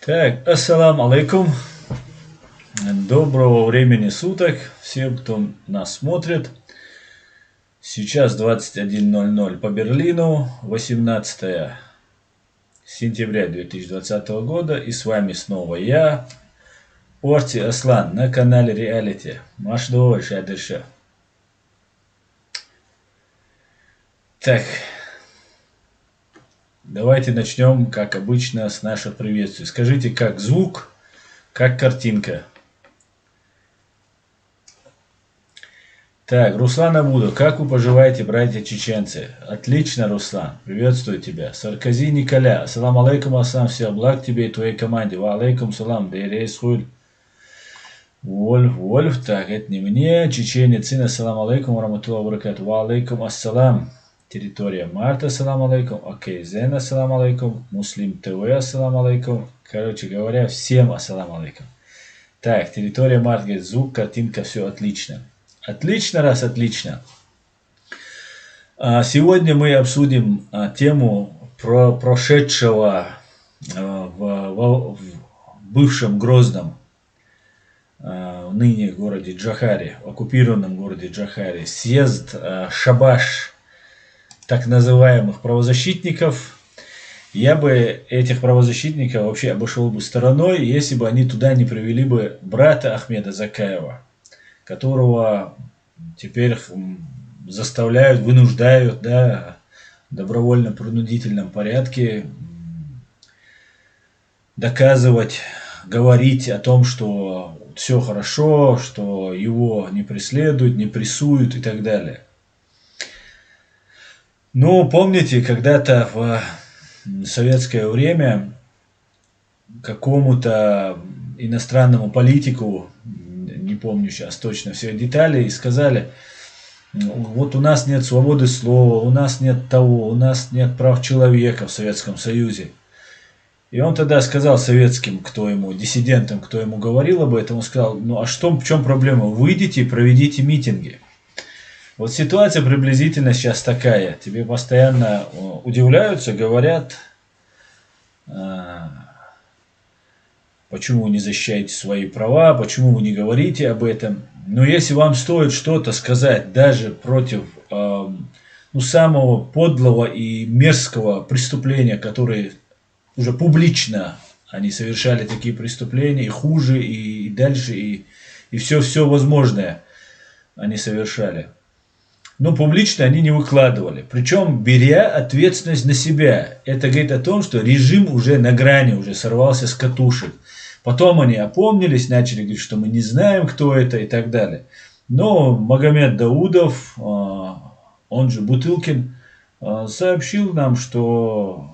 Так, ассаламу алейкум. Доброго времени суток всем, кто нас смотрит. Сейчас 21:00 по Берлину, 18 сентября 2020 года. И с вами снова я, Орти Аслан, на канале Реалити. Машдо, шадыша. Так, давайте начнем, как обычно, с нашего приветствия. Скажите, как звук, как картинка. Так, Руслан Абудов, как вы поживаете, братья-чеченцы? Отлично, Руслан, приветствую тебя. Саркози Николя, ассаламу алейкум, ассалам, все благ тебе и твоей команде. Ва алейкум салам, дейрейс хуль. Вольф, так, это не мне. Чеченец, сын, ассаламу алейкум, раматуллаху баракату. Ва алейкум ассалам. Территория Марта, ассаламу алейкум. Окей, Зен, ассаламу алейкум. Муслим ТВ, ассаламу алейкум. Короче говоря, всем ассаламу алейкум. Так, территория Марта, говорит, звук, картинка, все отлично. Отлично, раз отлично. Сегодня мы обсудим тему прошедшего в бывшем Грозном, ныне городе Джохари, оккупированном городе Джохари, съезд шабаш так называемых правозащитников. Я бы этих правозащитников вообще обошел бы стороной, если бы они туда не привели бы брата Ахмеда Закаева, которого теперь заставляют, вынуждают, да, в добровольно-принудительном порядке доказывать, говорить о том, что все хорошо, что его не преследуют, не прессуют и так далее. Ну, помните, когда-то в советское время какому-то иностранному политику, не помню сейчас точно все детали, и сказали, вот у нас нет свободы слова, у нас нет того, у нас нет прав человека в Советском Союзе. И он тогда сказал советским, диссидентам, кто ему говорил об этом, он сказал, ну а в чем проблема? Выйдите и проведите митинги. Вот ситуация приблизительно сейчас такая. Тебе постоянно удивляются, говорят, почему вы не защищаете свои права, почему вы не говорите об этом. Но если вам стоит что-то сказать даже против самого подлого и мерзкого преступления, которые уже публично они совершали такие преступления, и хуже, и дальше, и все возможное они совершали. Но публично они не выкладывали. Причем беря ответственность на себя. Это говорит о том, что режим уже на грани, уже сорвался с катушек. Потом они опомнились, начали говорить, что мы не знаем, кто это и так далее. Но Магомед Даудов, он же Бутылкин, сообщил нам, что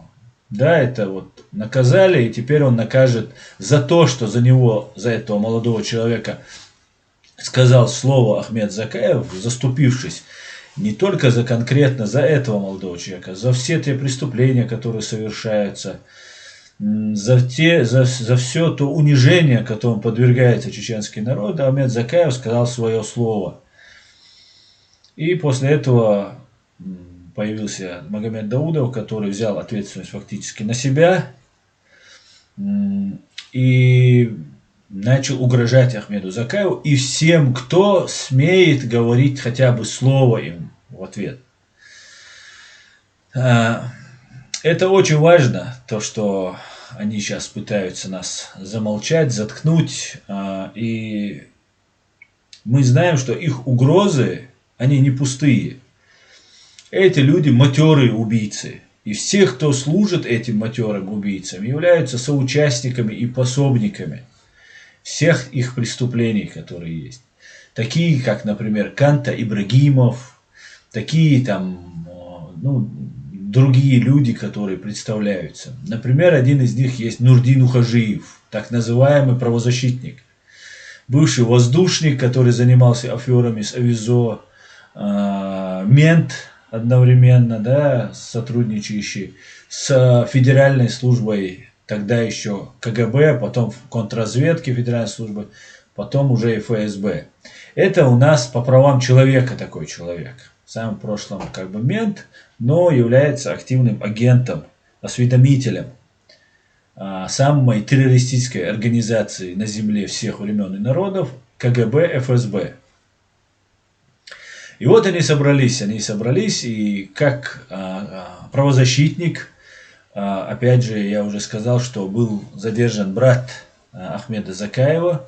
да, это вот наказали, и теперь он накажет за то, что за этого молодого человека сказал слово Ахмед Закаев, заступившись не только конкретно за этого молодого человека, за все те преступления, которые совершаются, за все то унижение, которому подвергается чеченский народ, Ахмед Закаев сказал свое слово. И после этого появился Магомед Даудов, который взял ответственность фактически на себя и начал угрожать Ахмеду Закаеву и всем, кто смеет говорить хотя бы слово им в ответ. Это очень важно, то, что они сейчас пытаются нас замолчать, заткнуть. И мы знаем, что их угрозы, они не пустые. Эти люди матерые убийцы. И все, кто служит этим матерым убийцам, являются соучастниками и пособниками всех их преступлений, которые есть. Такие, как, например, Канта Ибрагимов, такие другие люди, которые представляются. Например, один из них есть Нурдин Ухажиев, так называемый правозащитник. Бывший воздушник, который занимался аферами с Авизо, мент одновременно, да, сотрудничающий с федеральной службой, тогда еще КГБ, потом контрразведки федеральной службы, потом уже и ФСБ. Это у нас по правам человека такой человек. В самом прошлом мент, но является активным агентом, осведомителем самой террористической организации на земле всех времен и народов КГБ, ФСБ. И вот они собрались, и как правозащитник, опять же, я уже сказал, что был задержан брат Ахмеда Закаева,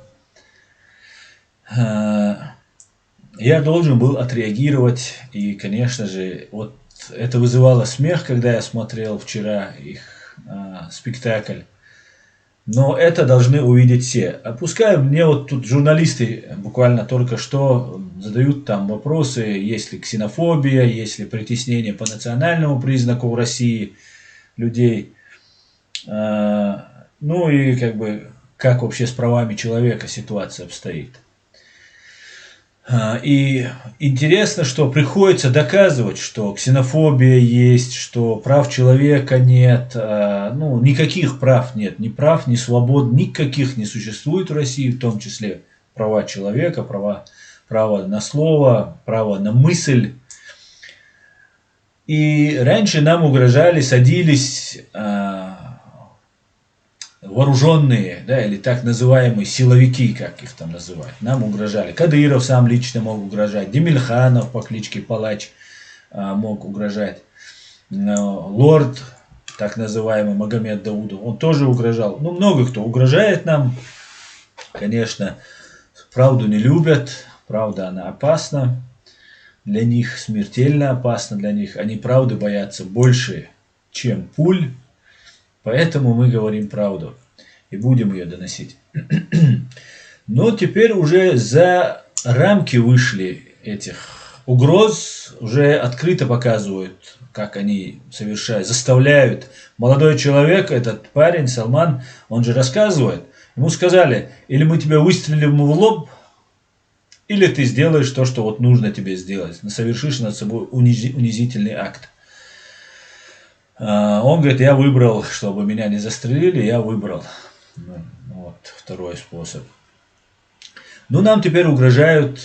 я должен был отреагировать, и, конечно же, вот это вызывало смех, когда я смотрел вчера их спектакль. Но это должны увидеть все. А пускай мне вот тут журналисты буквально только что задают там вопросы, есть ли ксенофобия, есть ли притеснение по национальному признаку в России людей. Ну и как вообще с правами человека ситуация обстоит. И интересно, что приходится доказывать, что ксенофобия есть, что прав человека нет, ну, никаких прав нет, ни прав, ни свобод, никаких не существует в России, в том числе права человека, право на слово, право на мысль. И раньше нам угрожали, садились вооруженные, да, или так называемые силовики, как их там называют, нам угрожали. Кадыров сам лично мог угрожать, Демельханов по кличке Палач мог угрожать, лорд, так называемый Магомед Даудов, он тоже угрожал. Ну, много кто угрожает нам, конечно, правду не любят, правда она опасна для них, смертельно опасна для них, они правды боятся больше, чем пуль. Поэтому мы говорим правду и будем ее доносить. Но теперь уже за рамки вышли этих угроз, уже открыто показывают, как они совершают, заставляют. Молодой человек, этот парень, Салман, он же рассказывает, ему сказали, или мы тебя выстрелим в лоб, или ты сделаешь то, что вот нужно тебе сделать, совершишь над собой унизительный акт. Он говорит, я выбрал, чтобы меня не застрелили, я выбрал. Вот второй способ. Ну, нам теперь угрожают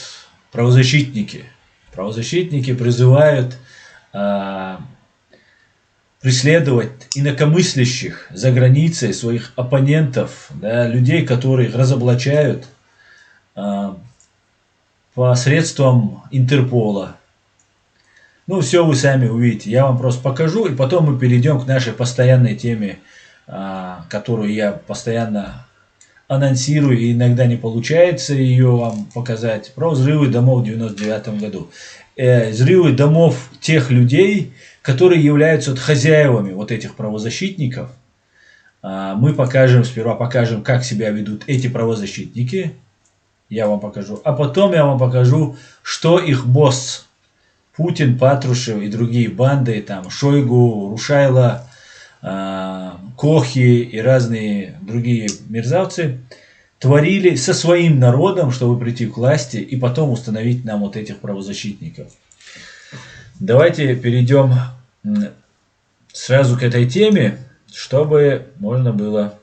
правозащитники. Правозащитники призывают преследовать инакомыслящих за границей, своих оппонентов, да, людей, которых разоблачают посредством Интерпола. Ну, все вы сами увидите. Я вам просто покажу, и потом мы перейдем к нашей постоянной теме, которую я постоянно анонсирую, и иногда не получается ее вам показать, про взрывы домов в 1999 году. Взрывы домов тех людей, которые являются хозяевами вот этих правозащитников. Мы сперва покажем, как себя ведут эти правозащитники. Я вам покажу. А потом я вам покажу, что их босс Путин, Патрушев и другие банды, там Шойгу, Рушайло, Кохи и разные другие мерзавцы творили со своим народом, чтобы прийти к власти и потом установить нам вот этих правозащитников. Давайте перейдем сразу к этой теме, чтобы можно было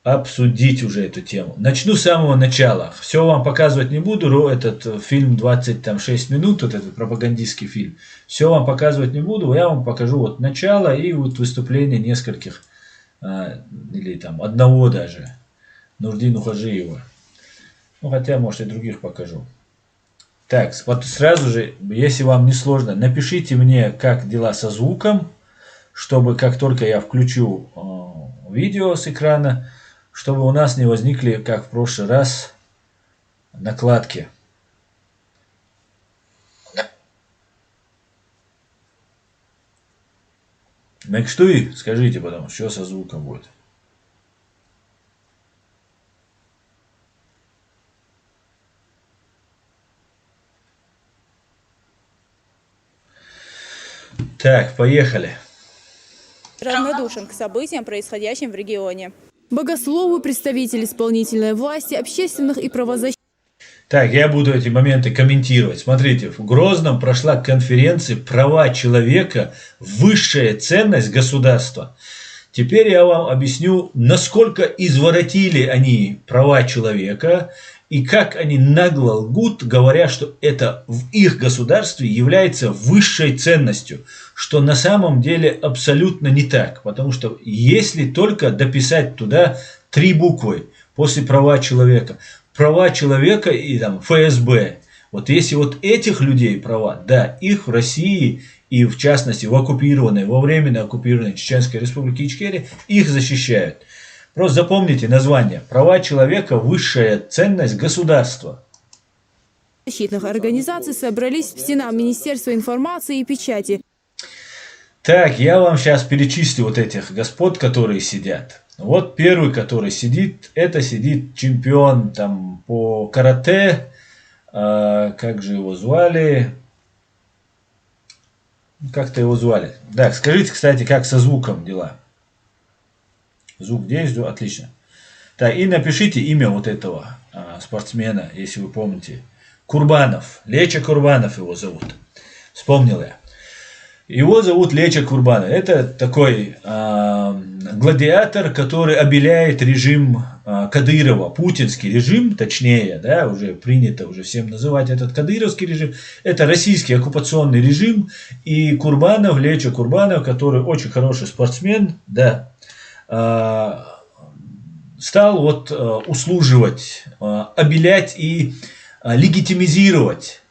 обсудить уже эту тему. Начну с самого начала. Все вам показывать не буду. Этот фильм 26 минут, вот этот пропагандистский фильм. Все вам показывать не буду. Я вам покажу вот начало и вот выступление нескольких, или там одного даже, Нурдина Хаджиева. Ну, хотя, может, и других покажу. Так, вот сразу же, если вам не сложно, напишите мне, как дела со звуком, чтобы как только я включу видео с экрана, чтобы у нас не возникли, как в прошлый раз, накладки. Мекштуй, скажите потом, что со звуком будет. Так, поехали. Равнодушен к событиям, происходящим в регионе. Богословы, представители исполнительной власти, общественных и правозащитных. Так, я буду эти моменты комментировать. Смотрите, в Грозном прошла конференция «Права человека. Высшая ценность государства». Теперь я вам объясню, насколько изворотили они права человека И как они нагло лгут, говоря, что это в их государстве является высшей ценностью, что на самом деле абсолютно не так. Потому что если только дописать туда 3 буквы после права человека и там ФСБ, вот если вот этих людей права, да, их в России и в частности в оккупированной, во временно оккупированной Чеченской Республике Ичкерия, их защищают. Просто запомните название. Права человека – высшая ценность государства. Защитных организаций собрались в стенах Министерства информации и печати. Так, я вам сейчас перечислю вот этих господ, которые сидят. Вот первый, который сидит, это сидит чемпион там по карате, как же его звали? Как-то его звали. Так, скажите, кстати, как со звуком дела? Звук действует, отлично. Так, и напишите имя вот этого спортсмена, если вы помните. Курбанов. Леча Курбанов его зовут. Вспомнил я. Его зовут Леча Курбанов. Это такой гладиатор, который обеляет режим Кадырова, путинский режим, точнее, да, уже принято уже всем называть этот кадыровский режим. Это российский оккупационный режим. И Курбанов, Леча Курбанов, который очень хороший спортсмен, да, стал вот услуживать, обелять и легитимизировать.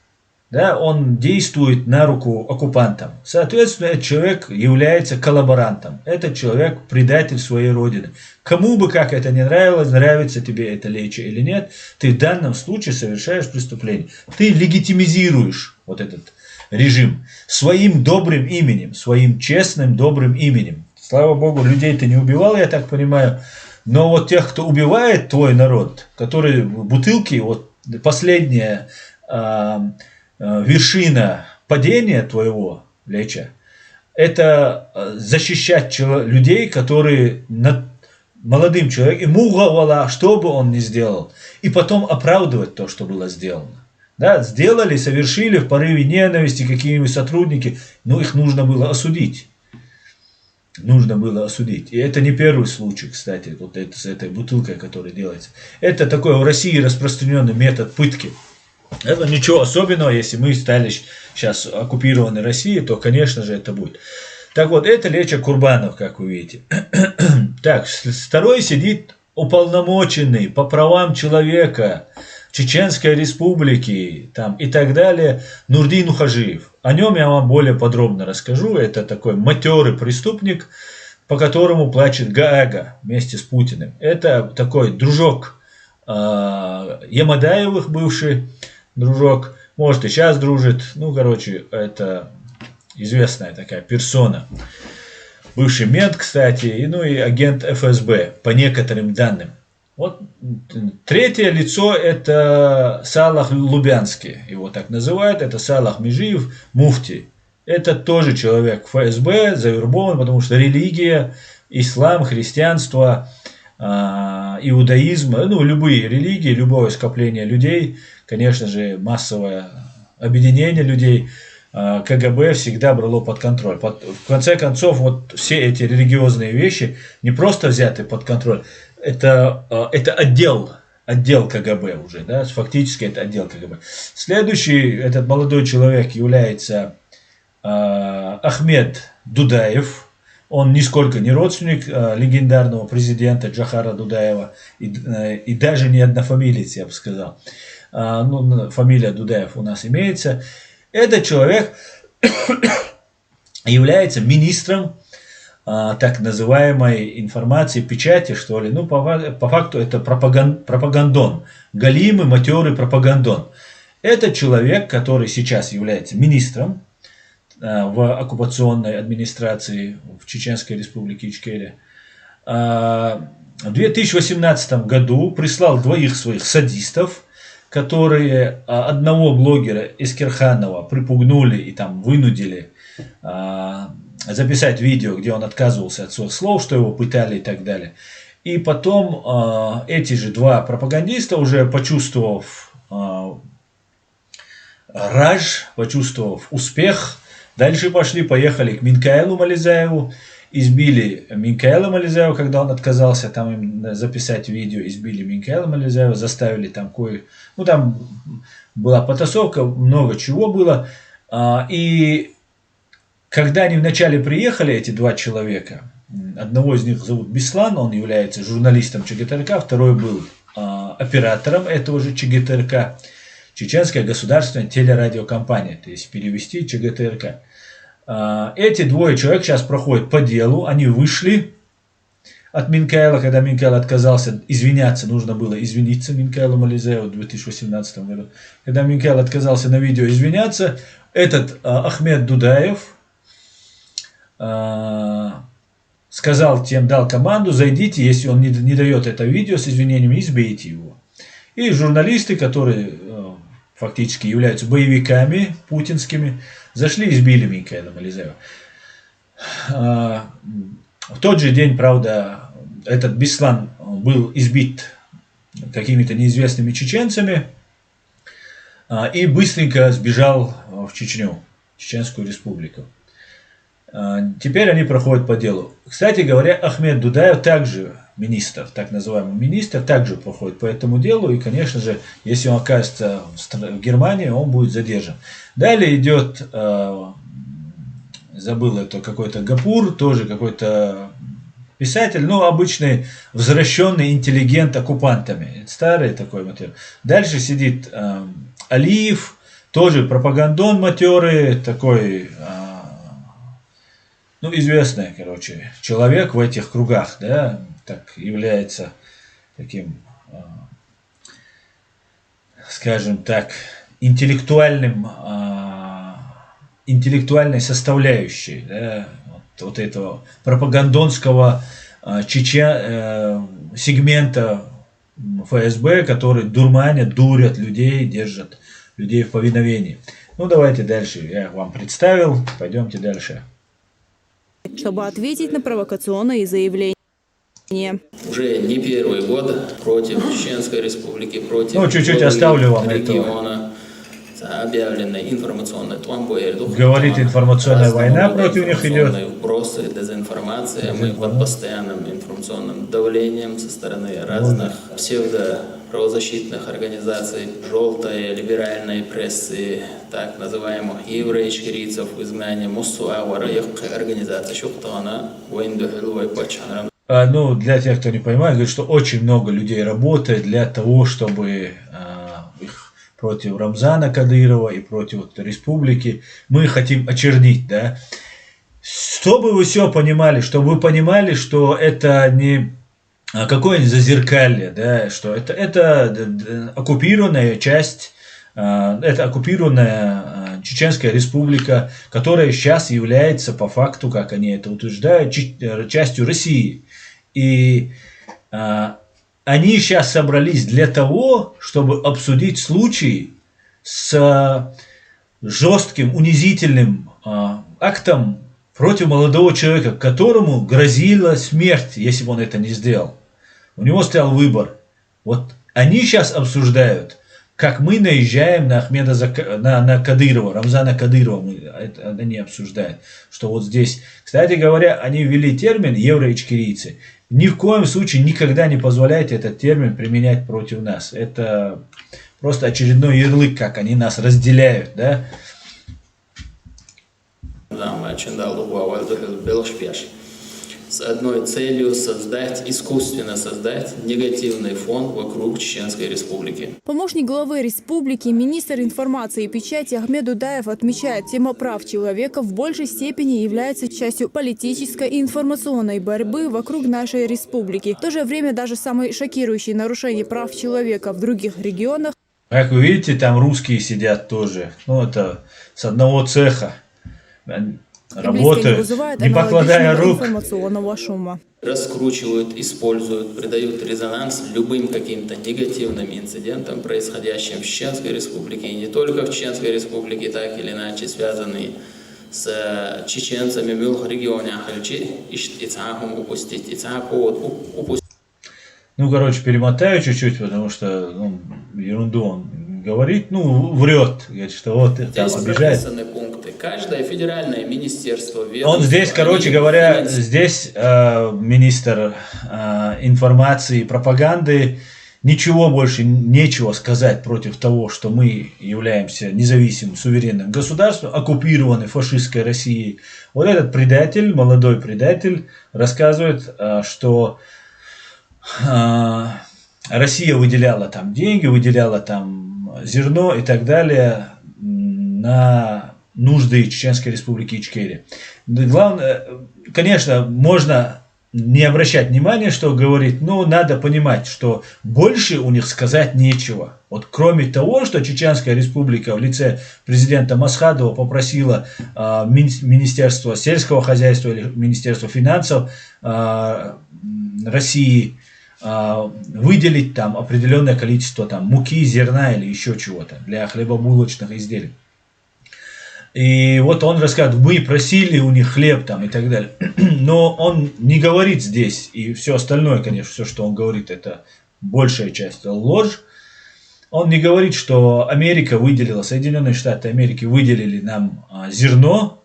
Да, он действует на руку оккупантам. Соответственно, этот человек является коллаборантом. Этот человек предатель своей родины. Кому бы как это не нравилось, нравится тебе это Леча или нет, ты в данном случае совершаешь преступление. Ты легитимизируешь вот этот режим своим добрым именем, своим честным добрым именем. Слава Богу, людей ты не убивал, я так понимаю. Но вот тех, кто убивает твой народ, которые бутылки, вот последняя вершина падения твоего, Леча, это защищать людей, которые над молодым человеком, ему уговала, что бы он ни сделал, и потом оправдывать то, что было сделано. Да, сделали, совершили в порыве ненависти какие-нибудь сотрудники, но их нужно было осудить. Нужно было осудить. И это не первый случай, кстати, вот это, с этой бутылкой, которая делается. Это такой в России распространенный метод пытки. Это ничего особенного, если мы стали сейчас оккупированы Россией, то, конечно же, это будет. Так вот, это Леча Курбанов, как вы видите. Так, второй сидит уполномоченный по правам человека Чеченской Республики там, и так далее Нурдин Ухажиев. О нем я вам более подробно расскажу. Это такой матерый преступник, по которому плачет Гаага вместе с Путиным. Это такой дружок Ямадаевых, бывший дружок. Может и сейчас дружит. Ну, короче, это известная такая персона. Бывший мент, кстати, ну и агент ФСБ, по некоторым данным. Вот третье лицо – это Салах Лубянский, его так называют, это Салах Межиев, муфти. Это тоже человек ФСБ, завербован, потому что религия, ислам, христианство, иудаизм, ну любые религии, любое скопление людей, конечно же, массовое объединение людей, КГБ всегда брало под контроль. В конце концов, вот все эти религиозные вещи не просто взяты под контроль, это отдел КГБ уже, да, фактически это отдел КГБ. Следующий, этот молодой человек является Ахмед Дудаев. Он нисколько не родственник легендарного президента Джохара Дудаева и даже не однофамилец, я бы сказал. Ну, фамилия Дудаев у нас имеется. Этот человек является министром так называемой информации, печати, что ли. Ну, по факту это пропагандон. Галимый, матерый пропагандон. Это человек, который сейчас является министром в оккупационной администрации в Чеченской Республике Ичкерия. В 2018 году прислал 2 своих садистов, которые одного блогера Искерханова припугнули и там вынудили записать видео, где он отказывался от своих слов, что его пытали и так далее. И потом эти же 2 пропагандиста, уже почувствовав раж, почувствовав успех, дальше поехали к Минкаилу Мализаеву избили Минкаэла Мализаева, когда он отказался там им записать видео, избили Минкаэла Мализаева, заставили там ну там была потасовка, много чего было. И когда они вначале приехали, эти два человека, одного из них зовут Беслан, он является журналистом ЧГТРК, второй был оператором этого же ЧГТРК, Чеченская государственная телерадиокомпания, то есть перевести ЧГТРК. Эти двое человек сейчас проходят по делу, они вышли от Минкаэла, когда Минкаэл отказался извиняться, нужно было извиниться Минкаэлу Мализаеву в 2018 году. Когда Минкаэл отказался на видео извиняться, этот Ахмед Дудаев сказал тем, дал команду, зайдите, если он не дает это видео с извинениями, избейте его. И журналисты, которые фактически являются боевиками путинскими, зашли и избили Минкаэла Мализаева. В тот же день, правда, этот Беслан был избит какими-то неизвестными чеченцами и быстренько сбежал в Чечню, Чеченскую республику. Теперь они проходят по делу. Кстати говоря, Ахмед Дудаев также министр, так называемый министр, также проходит по этому делу. И, конечно же, если он окажется в Германии, он будет задержан. Далее идет, забыл это, какой-то Гапур, тоже какой-то писатель, ну, обычный возвращенный интеллигент оккупантами. Старый такой материал. Дальше сидит Алиев, тоже пропагандон матерый, такой... ну, известный, короче, человек в этих кругах, да, так является таким, скажем так, интеллектуальной составляющей, да, вот этого пропагандонского сегмента ФСБ, который дурят людей, держат людей в повиновении. Ну, давайте дальше. Я вам представил, пойдемте дальше. Чтобы ответить на провокационные заявления. Уже не первый год против Чеченской республики, против чуть-чуть оставлю вам региона объявленной информационной томбой. Говорит, информационная война против них идет. Вбросы, дезинформация. Мы под постоянным информационным давлением со стороны разных псевдоправозащитных организаций, желтой либеральной прессы, так называемых евреев-чирийцев в изгнании Муссуавара, организация Шуктана, Уэйндухилвай Пачанран. Ну, для тех, кто не понимает, говорит, что очень много людей работает для того, чтобы их против Рамзана Кадырова и против республики мы хотим очернить, да. Чтобы вы все понимали, чтобы вы понимали, что это не какое-нибудь зазеркалье, да, что это оккупированная часть, это оккупированная Чеченская республика, которая сейчас является по факту, как они это утверждают, частью России. И они сейчас собрались для того, чтобы обсудить случай с жестким, унизительным актом против молодого человека, которому грозила смерть, если бы он это не сделал. У него стоял выбор. Вот они сейчас обсуждают, как мы наезжаем на на Кадырова, Рамзана Кадырова, они обсуждают, что вот здесь, кстати говоря, они ввели термин евро-ичкерийцы. Ни в коем случае никогда не позволяйте этот термин применять против нас. Это просто очередной ярлык, как они нас разделяют, да? С одной целью искусственно создать негативный фон вокруг Чеченской республики. Помощник главы республики, министр информации и печати Ахмед Дудаев отмечает, тема прав человека в большей степени является частью политической и информационной борьбы вокруг нашей республики. В то же время даже самые шокирующие нарушения прав человека в других регионах. Как вы видите, там русские сидят тоже. Ну, это с одного цеха. Работают, не покладая рук. Информационного шума. Раскручивают, используют, придают резонанс любым каким-то негативным инцидентам, происходящим в Чеченской республике, и не только в Чеченской республике, так или иначе связанные с чеченцами в их регионе. Ну, короче, перемотаю чуть-чуть, потому что ерунду он говорит, ну, врет, говорит, что вот там Здесь обижает. прописаны пункты. Каждое федеральное министерство, Он здесь, короче говоря, здесь министр информации и пропаганды, ничего больше нечего сказать против того, что мы являемся независимым, суверенным государством, оккупированной фашистской Россией. Вот этот предатель, молодой предатель, рассказывает, что Россия выделяла там деньги, выделяла там зерно и так далее на нужды Чеченской Республики Ичкерия. Главное, конечно, можно не обращать внимания, что говорит, но надо понимать, что больше у них сказать нечего. Вот кроме того, что Чеченская Республика в лице президента Масхадова попросила Министерство сельского хозяйства или Министерство финансов России выделить там определенное количество там муки, зерна или еще чего-то для хлебобулочных изделий. И вот он рассказывает, мы просили у них хлеб там и так далее. Но он не говорит здесь, и все остальное, конечно, все, что он говорит, это большая часть ложь. Он не говорит, что Америка выделила, Соединенные Штаты Америки выделили нам зерно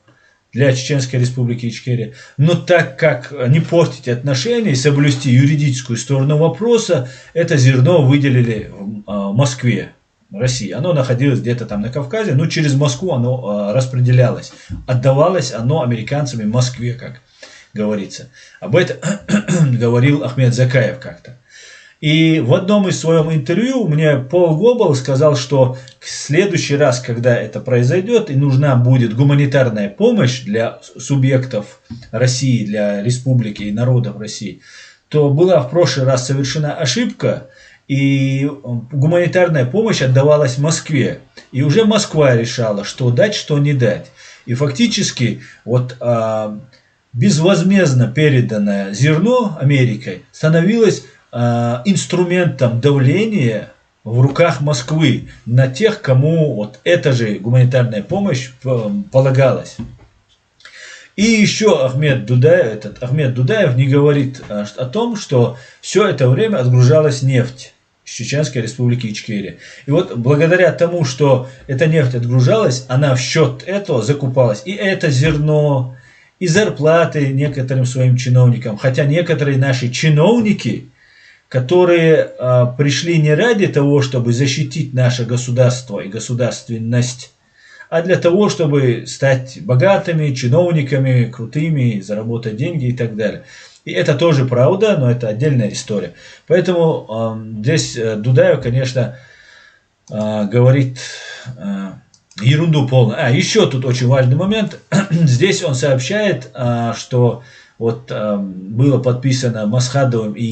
для Чеченской Республики Ичкерия. Но так как не портить отношения и соблюсти юридическую сторону вопроса, это зерно выделили в Москве, России. Оно находилось где-то там на Кавказе, но через Москву оно распределялось. Отдавалось оно американцами в Москве, как говорится. Об этом говорил Ахмед Закаев как-то. И в одном из своем интервью мне Пол Глобал сказал, что в следующий раз, когда это произойдет и нужна будет гуманитарная помощь для субъектов России, для республики и народов России, то была в прошлый раз совершена ошибка, и гуманитарная помощь отдавалась Москве. И уже Москва решала, что дать, что не дать. И фактически вот безвозмездно переданное зерно Америкой становилось инструментом давления в руках Москвы на тех, кому вот эта же гуманитарная помощь полагалась. И еще Ахмед Дудаев не говорит о том, что все это время отгружалась нефть с Чеченской Республики Ичкерия. И вот благодаря тому, что эта нефть отгружалась, она в счет этого закупалась. И это зерно, и зарплаты некоторым своим чиновникам. Хотя некоторые наши чиновники, которые пришли не ради того, чтобы защитить наше государство и государственность, а для того, чтобы стать богатыми, чиновниками, крутыми, заработать деньги и так далее. И это тоже правда, но это отдельная история. Поэтому здесь Дудаев, конечно, говорит ерунду полную. Еще тут очень важный момент. Здесь он сообщает, что вот было подписано Масхадовым и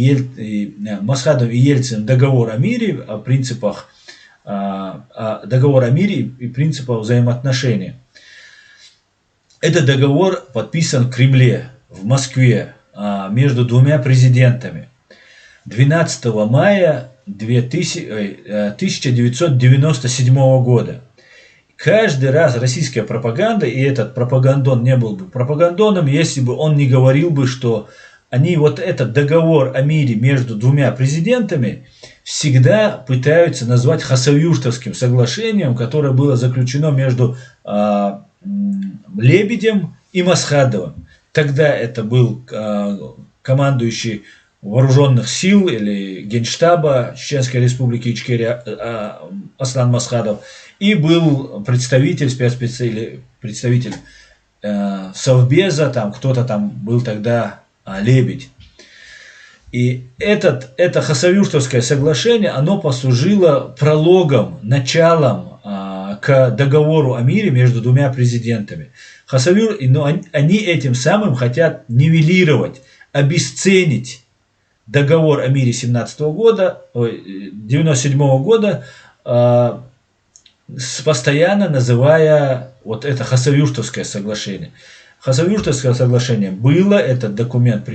Ельциным договор о мире, о принципах, договор о мире и принципах взаимоотношений. Этот договор подписан в Кремле, в Москве, между двумя президентами 12 мая 1997 года. Каждый раз российская пропаганда, и этот пропагандон не был бы пропагандоном, если бы он не говорил бы, что они вот этот договор о мире между двумя президентами всегда пытаются назвать Хасавюртовским соглашением, которое было заключено между Лебедем и Масхадовым. Тогда это был командующий вооруженных сил или генштаба Чеченской Республики Ичкерия Аслан Масхадов, и был представитель, представитель Совбеза, там кто-то там был тогда Лебедь. И это Хасавюртовское соглашение, оно послужило прологом, началом к договору о мире между двумя президентами. Они этим самым хотят нивелировать, обесценить договор о мире 1997 года, постоянно называя вот это Хасавюртовское соглашение. Хасавюртовское соглашение было, этот документ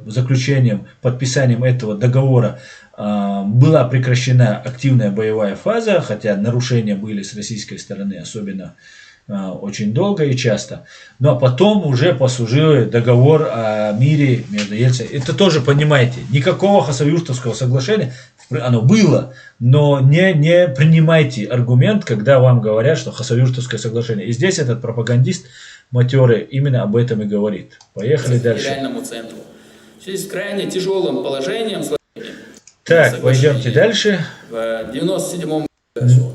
заключением, подписанием этого договора была прекращена активная боевая фаза, хотя нарушения были с российской стороны, особенно очень долго и часто. Но потом уже послужил договор о мире между Ельциным. Это тоже понимаете, никакого Хасавюртовского соглашения, оно было, но не принимайте аргумент, когда вам говорят, что Хасавюртовское соглашение. И здесь этот пропагандист матерый именно об этом и говорит. Поехали дальше. Федеральному центру. В связи с крайне тяжелым положением так, пойдемте дальше. В 97-м году.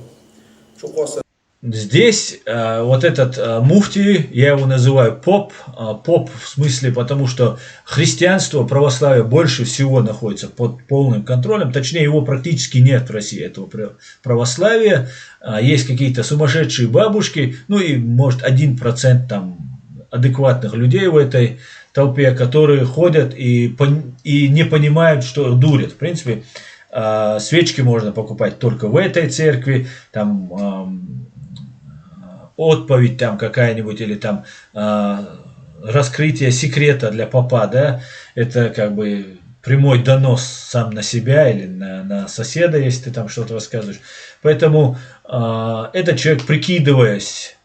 Здесь вот этот муфти, я его называю поп в смысле, потому что христианство, православие больше всего находится под полным контролем, точнее его практически нет в России, этого православия, есть какие-то сумасшедшие бабушки, ну и может 1% там адекватных людей в этой толпе, которые ходят и не понимают, что дурят. В принципе, свечки можно покупать только в этой церкви, там отповедь там какая-нибудь или там раскрытие секрета для попа, да, это как бы прямой донос сам на себя или на соседа, если ты там что-то рассказываешь. Поэтому этот человек, прикидываясь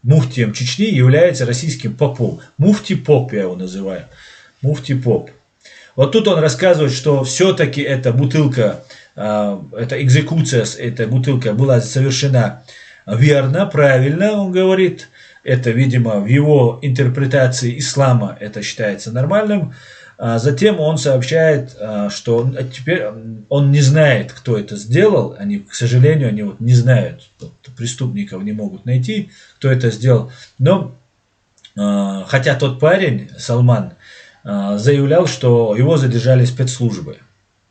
муфтием Чечни, является российским попом. Муфти-поп я его называю. Муфти-поп. Вот тут он рассказывает, что все-таки эта бутылка, эта экзекуция, эта бутылка была совершена верно, правильно, он говорит. Это, видимо, в его интерпретации ислама это считается нормальным. Затем он сообщает, что теперь он не знает, кто это сделал. Они, к сожалению, они вот не знают, преступников не могут найти, кто это сделал. Но хотя тот парень, Салман, заявлял, что его задержали спецслужбы.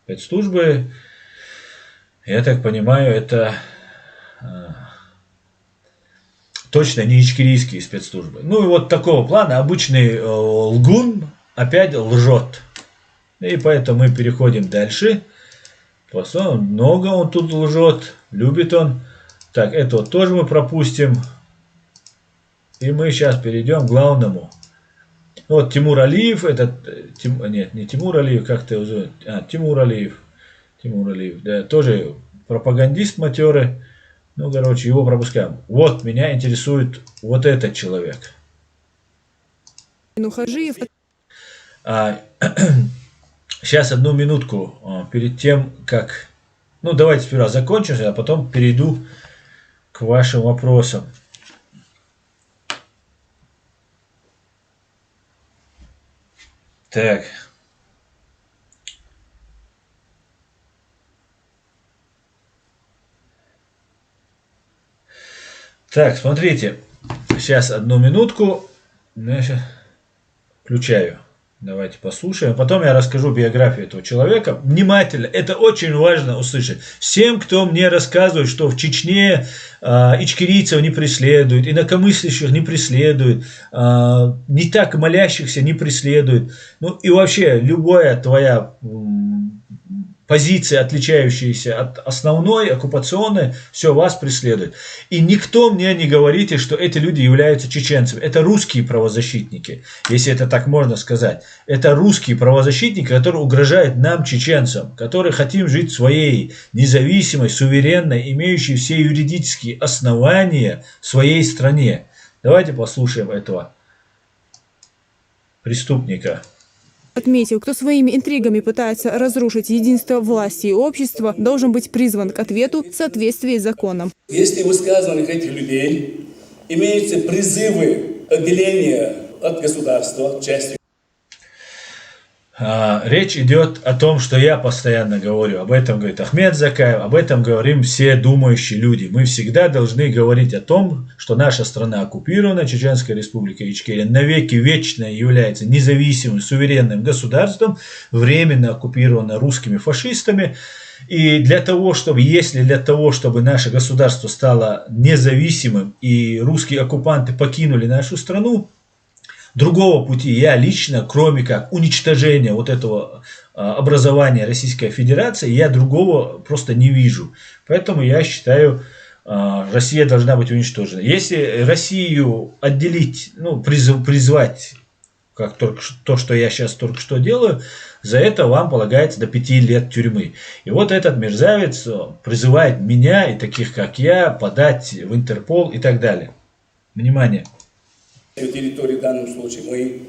Спецслужбы, я так понимаю, это точно не ичкерийские спецслужбы. Ну и вот такого плана обычный лгун опять лжет. И поэтому мы переходим дальше. Много он тут лжет, любит он. Так, это вот тоже мы пропустим. И мы сейчас перейдем к главному. Вот Тимур Алиев, нет, не Тимур Алиев, как-то его зовут. Тимур Алиев, да, тоже пропагандист матерый. Ну, короче, его пропускаем. Вот, меня интересует вот этот человек. Нухажиев. Сейчас одну минутку, перед тем, как... Ну, давайте сперва закончим, а потом перейду к вашим вопросам. Так. Так, смотрите. Сейчас одну минутку. Я сейчас включаю. Давайте послушаем. Потом я расскажу биографию этого человека. Внимательно. Это очень важно услышать. Всем, кто мне рассказывает, что в Чечне ичкерийцев не преследуют, инакомыслящих не преследуют, не так молящихся не преследуют. Ну и вообще, любая твоя позиция, отличающаяся от основной, оккупационной, все, вас преследует. И никто мне не говорите, что эти люди являются чеченцами. Это русские правозащитники, если это так можно сказать. Это русские правозащитники, которые угрожают нам, чеченцам, которые хотим жить своей независимой, суверенной, имеющей все юридические основания в своей стране. Давайте послушаем этого преступника. Отметил, кто своими интригами пытается разрушить единство власти и общества, должен быть призван к ответу в соответствии с законом. Если в высказываниях этих людей имеются призывы отделения от государства, части. Речь идет о том, что я постоянно говорю. Об этом говорит Ахмед Закаев, об этом говорим все думающие люди. Мы всегда должны говорить о том, что наша страна оккупирована, Чеченская республика Ичкерия, навеки вечно является независимым, суверенным государством, временно оккупирована русскими фашистами. И для того, чтобы наше государство стало независимым и русские оккупанты покинули нашу страну, другого пути я лично, кроме как уничтожения вот этого образования Российской Федерации, я другого просто не вижу. Поэтому я считаю, Россия должна быть уничтожена. Если Россию отделить, ну, призвать, как только то, что я сейчас только что делаю, за это вам полагается до 5 лет тюрьмы. И вот этот мерзавец призывает меня и таких, как я, подать в Интерпол и так далее. Внимание. Территории в данном случае мы,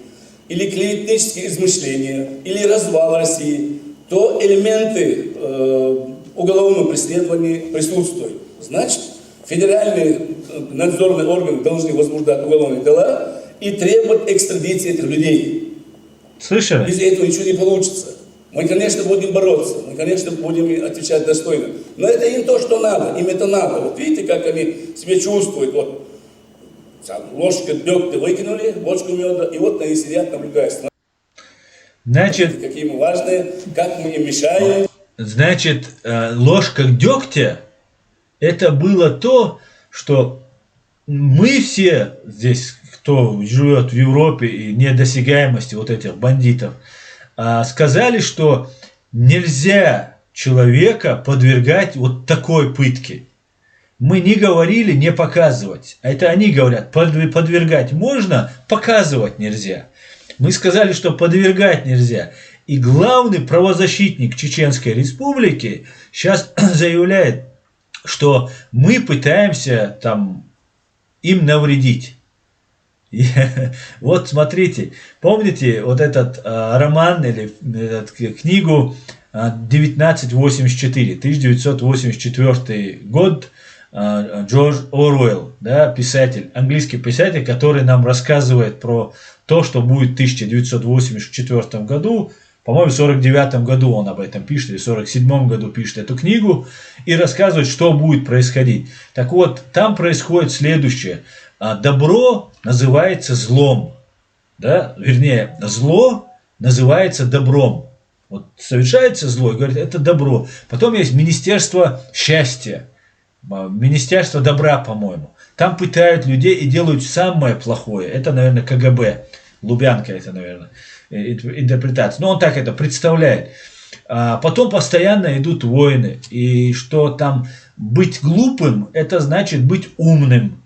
или клеветнические измышления, или развал России, то элементы уголовного преследования присутствуют. Значит, федеральные надзорные органы должны возбуждать уголовные дела и требовать экстрадиции этих людей. Слышали? Без этого ничего не получится. Мы, конечно, будем бороться, мы, конечно, будем отвечать достойно. Но это им то, что надо, им это надо. Вот видите, как они себя чувствуют. Вот, ложка дегтя выкинули, ложку меда, и вот они сидят, наблюдают. Значит, Какие мы важные, как мы им мешаем. Значит, ложка дегтя – это было то, что мы все здесь, кто живет в Европе и недосягаемости вот этих бандитов, сказали, что нельзя человека подвергать вот такой пытке. Мы не говорили не показывать. А это они говорят, подвергать можно, показывать нельзя. Мы сказали, что подвергать нельзя. И главный правозащитник Чеченской Республики сейчас заявляет, что мы пытаемся там им навредить. И, вот смотрите, помните вот этот роман или книгу 1984 год, Джордж Оруэлл, да, писатель, английский писатель, который нам рассказывает про то, что будет в 1984 году, по-моему, в 1949 году он об этом пишет, или в 1947 году пишет эту книгу, и рассказывает, что будет происходить. Так вот, там происходит следующее. Добро называется злом, да? Вернее, зло называется добром. Вот совершается зло, и говорит, это добро. Потом есть Министерство счастья, Министерство добра, по-моему. Там пытают людей и делают самое плохое. Это, наверное, КГБ. Лубянка это, наверное, интерпретация. Но он так это представляет. Потом постоянно идут войны. И что там быть глупым, это значит быть умным.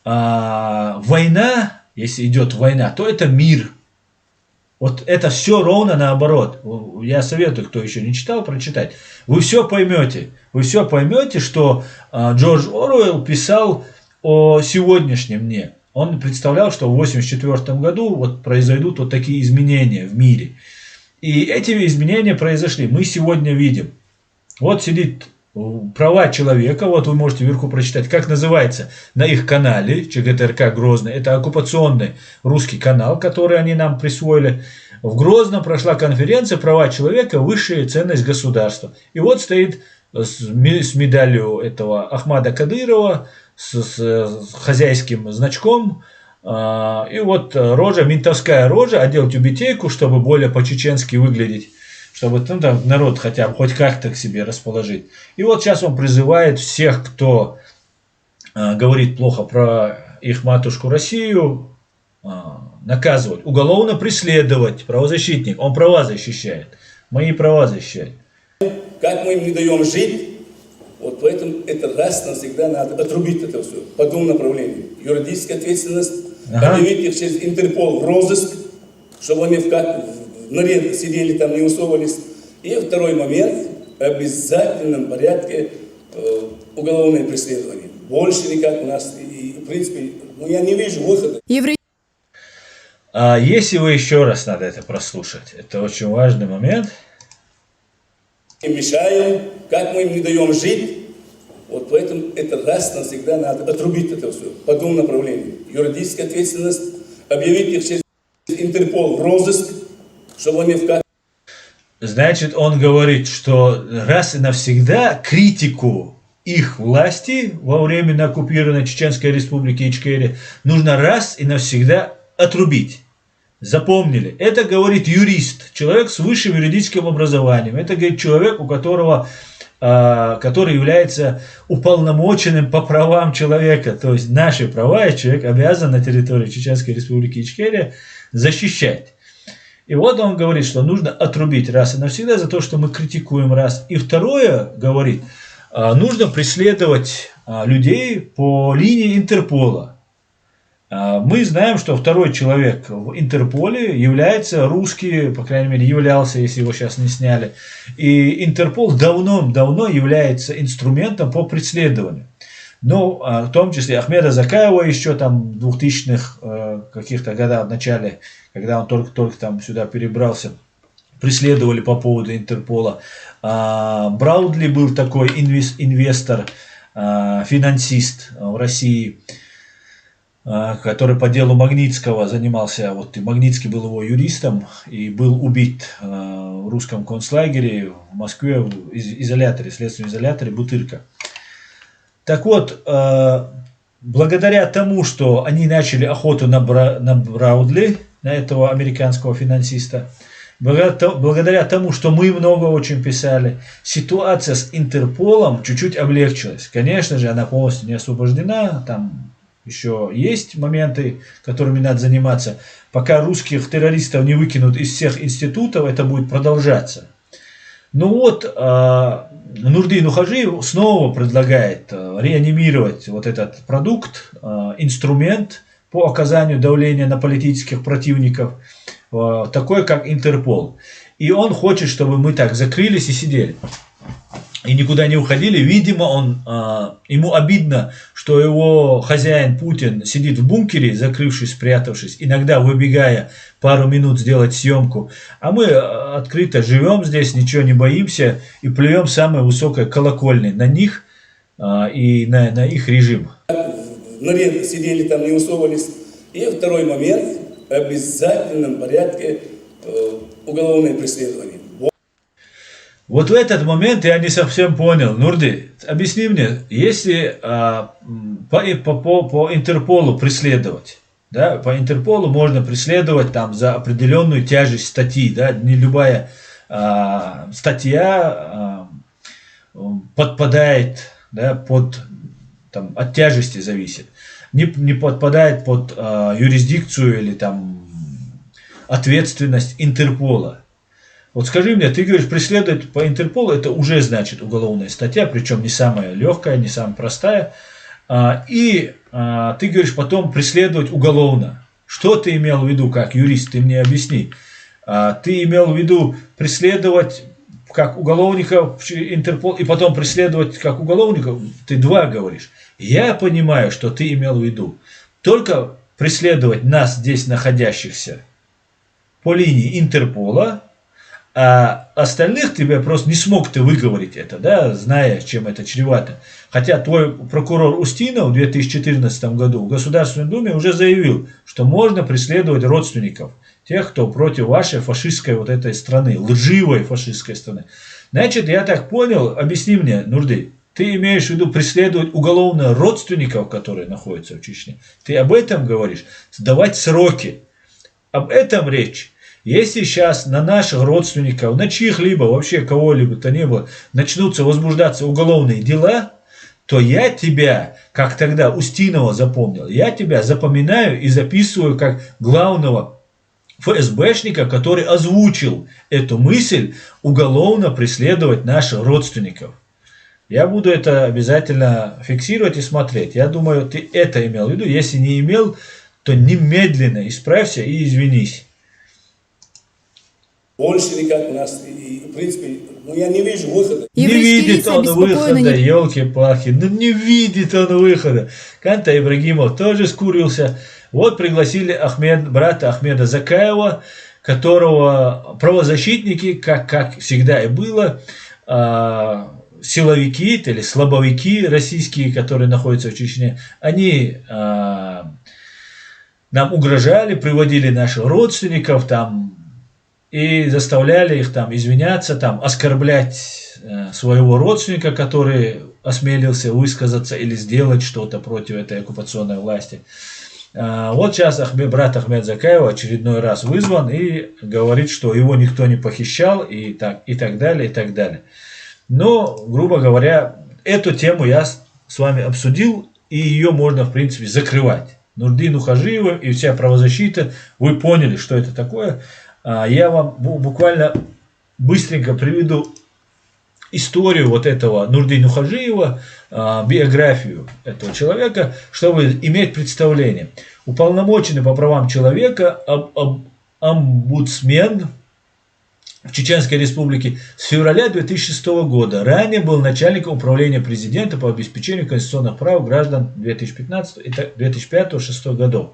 Война, если идет война, то это мир. Вот это все ровно наоборот. Я советую, кто еще не читал, прочитать. Вы все поймете. Вы все поймете, что Джордж Оруэлл писал о сегодняшнем дне. Он представлял, что в 1984 году вот произойдут вот такие изменения в мире. И эти изменения произошли. Мы сегодня видим. Вот сидит права человека. Вот вы можете вверху прочитать, как называется на их канале ЧГТРК Грозный. Это оккупационный русский канал, который они нам присвоили. В Грозном прошла конференция «Права человека. Высшая ценность государства». И вот стоит с медалью этого Ахмада Кадырова, с хозяйским значком. И вот рожа, ментовская рожа, одел тюбетейку, чтобы более по-чеченски выглядеть. Чтобы там народ хотя бы хоть как-то к себе расположить. И вот сейчас он призывает всех, кто говорит плохо про их матушку Россию, наказывать, уголовно преследовать. Правозащитник, он права защищает. Мои права защищает. Как мы им не даем жить, вот поэтому это раз навсегда надо отрубить это все по двум направлениям. Юридическая ответственность, объявить их через Интерпол в розыск, чтобы они в норе сидели там, не усовывались. И второй момент, в обязательном порядке уголовное преследование. Больше никак у нас, и, в принципе, я не вижу выхода. Если вы еще раз надо это прослушать, это очень важный момент. Им мешаем, как мы им не даем жить, вот поэтому это раз навсегда надо отрубить это все по двум направлениям. Юридическая ответственность, объявить их через Интерпол в розыск, чтобы они Значит, он говорит, что раз и навсегда критику их власти во время оккупированной Чеченской Республики Ичкерия нужно раз и навсегда отрубить. Запомнили? Это говорит юрист, человек с высшим юридическим образованием. Это говорит человек, у которого, который является уполномоченным по правам человека. То есть наши права и человек обязан на территории Чеченской Республики Ичкерия защищать. И вот он говорит, что нужно отрубить раз и навсегда за то, что мы критикуем раз. И второе, говорит, нужно преследовать людей по линии Интерпола. Мы знаем, что второй человек в Интерполе является русский, по крайней мере, являлся, если его сейчас не сняли. И Интерпол давно является инструментом по преследованию. Ну, в том числе Ахмеда Закаева еще там в 2000-х каких-то годах в начале, когда он только там сюда перебрался, преследовали по поводу Интерпола. Браудли был такой инвестор, финансист в России, который по делу Магнитского занимался. Вот и Магнитский был его юристом и был убит в русском концлагере в Москве, в изоляторе, следственном изоляторе Бутырка. Так вот, благодаря тому, что они начали охоту на Браудли, на этого американского финансиста, благодаря тому, что мы много очень писали, ситуация с Интерполом чуть-чуть облегчилась. Конечно же, она полностью не освобождена, там еще есть моменты, которыми надо заниматься. Пока русских террористов не выкинут из всех институтов, это будет продолжаться. Ну вот, Нурдин Ухажиев снова предлагает реанимировать вот этот продукт, инструмент по оказанию давления на политических противников, такой как Интерпол. И он хочет, чтобы мы так закрылись и сидели. И никуда не уходили. Видимо, ему обидно, что его хозяин Путин сидит в бункере, закрывшись, спрятавшись, иногда выбегая пару минут сделать съемку. А мы открыто живем здесь, ничего не боимся и плюем самой высокой колокольни на них и на их режим. В норе сидели там, не усовывались. И второй момент, в обязательном порядке уголовное преследование. Вот в этот момент я не совсем понял. Нурди, объясни мне, если по Интерполу преследовать, да, по Интерполу можно преследовать там за определенную тяжесть статьи, да, не любая статья подпадает, да, под, там, от тяжести зависит, не подпадает под юрисдикцию или там ответственность Интерпола. Вот скажи мне, ты говоришь, преследовать по Интерполу, это уже значит уголовная статья, причем не самая легкая, не самая простая. И ты говоришь потом преследовать уголовно. Что ты имел в виду как юрист, ты мне объясни. Ты имел в виду преследовать как уголовников Интерпол и потом преследовать как уголовников? Ты два говоришь. Я понимаю, что ты имел в виду. Только преследовать нас здесь находящихся по линии Интерпола, а остальных тебе просто не смог ты выговорить это, да, зная, чем это чревато. Хотя твой прокурор Устинов в 2014 году в Государственной Думе уже заявил, что можно преследовать родственников, тех, кто против вашей фашистской вот этой страны, лживой фашистской страны. Значит, я так понял, объясни мне, Нурди, ты имеешь в виду преследовать уголовно родственников, которые находятся в Чечне? Ты об этом говоришь? Сдавать сроки. Об этом речь. Если сейчас на наших родственников, на чьих-либо, вообще кого-либо то не было, начнутся возбуждаться уголовные дела, то я тебя, как тогда Устинова запомнил, я тебя запоминаю и записываю как главного ФСБшника, который озвучил эту мысль уголовно преследовать наших родственников. Я буду это обязательно фиксировать и смотреть. Я думаю, ты это имел в виду. Если не имел, то немедленно исправься и извинись. Больше никак у нас, и, в принципе, ну, я не вижу выхода. Не видит он выхода, елки-палки, ну не видит он выхода. Канта Ибрагимов тоже скурился. Вот пригласили брата Ахмеда Закаева, которого правозащитники, как всегда и было, силовики или слабовики российские, которые находятся в Чечне, они нам угрожали, приводили наших родственников там, и заставляли их там извиняться, там, оскорблять своего родственника, который осмелился высказаться или сделать что-то против этой оккупационной власти. Вот сейчас брат Ахмед Закаев очередной раз вызван и говорит, что его никто не похищал и так далее, и так далее. Но, грубо говоря, эту тему я с вами обсудил, и ее можно, в принципе, закрывать. Нурдин Ухажиев и вся правозащита, вы поняли, что это такое. Я вам буквально быстренько приведу историю вот этого Нурдина Ухажиева, биографию этого человека, чтобы иметь представление. Уполномоченный по правам человека, омбудсмен в Чеченской Республике с февраля 2006 года. Ранее был начальником управления президента по обеспечению конституционных прав граждан 2015 и 2005-2006 годов.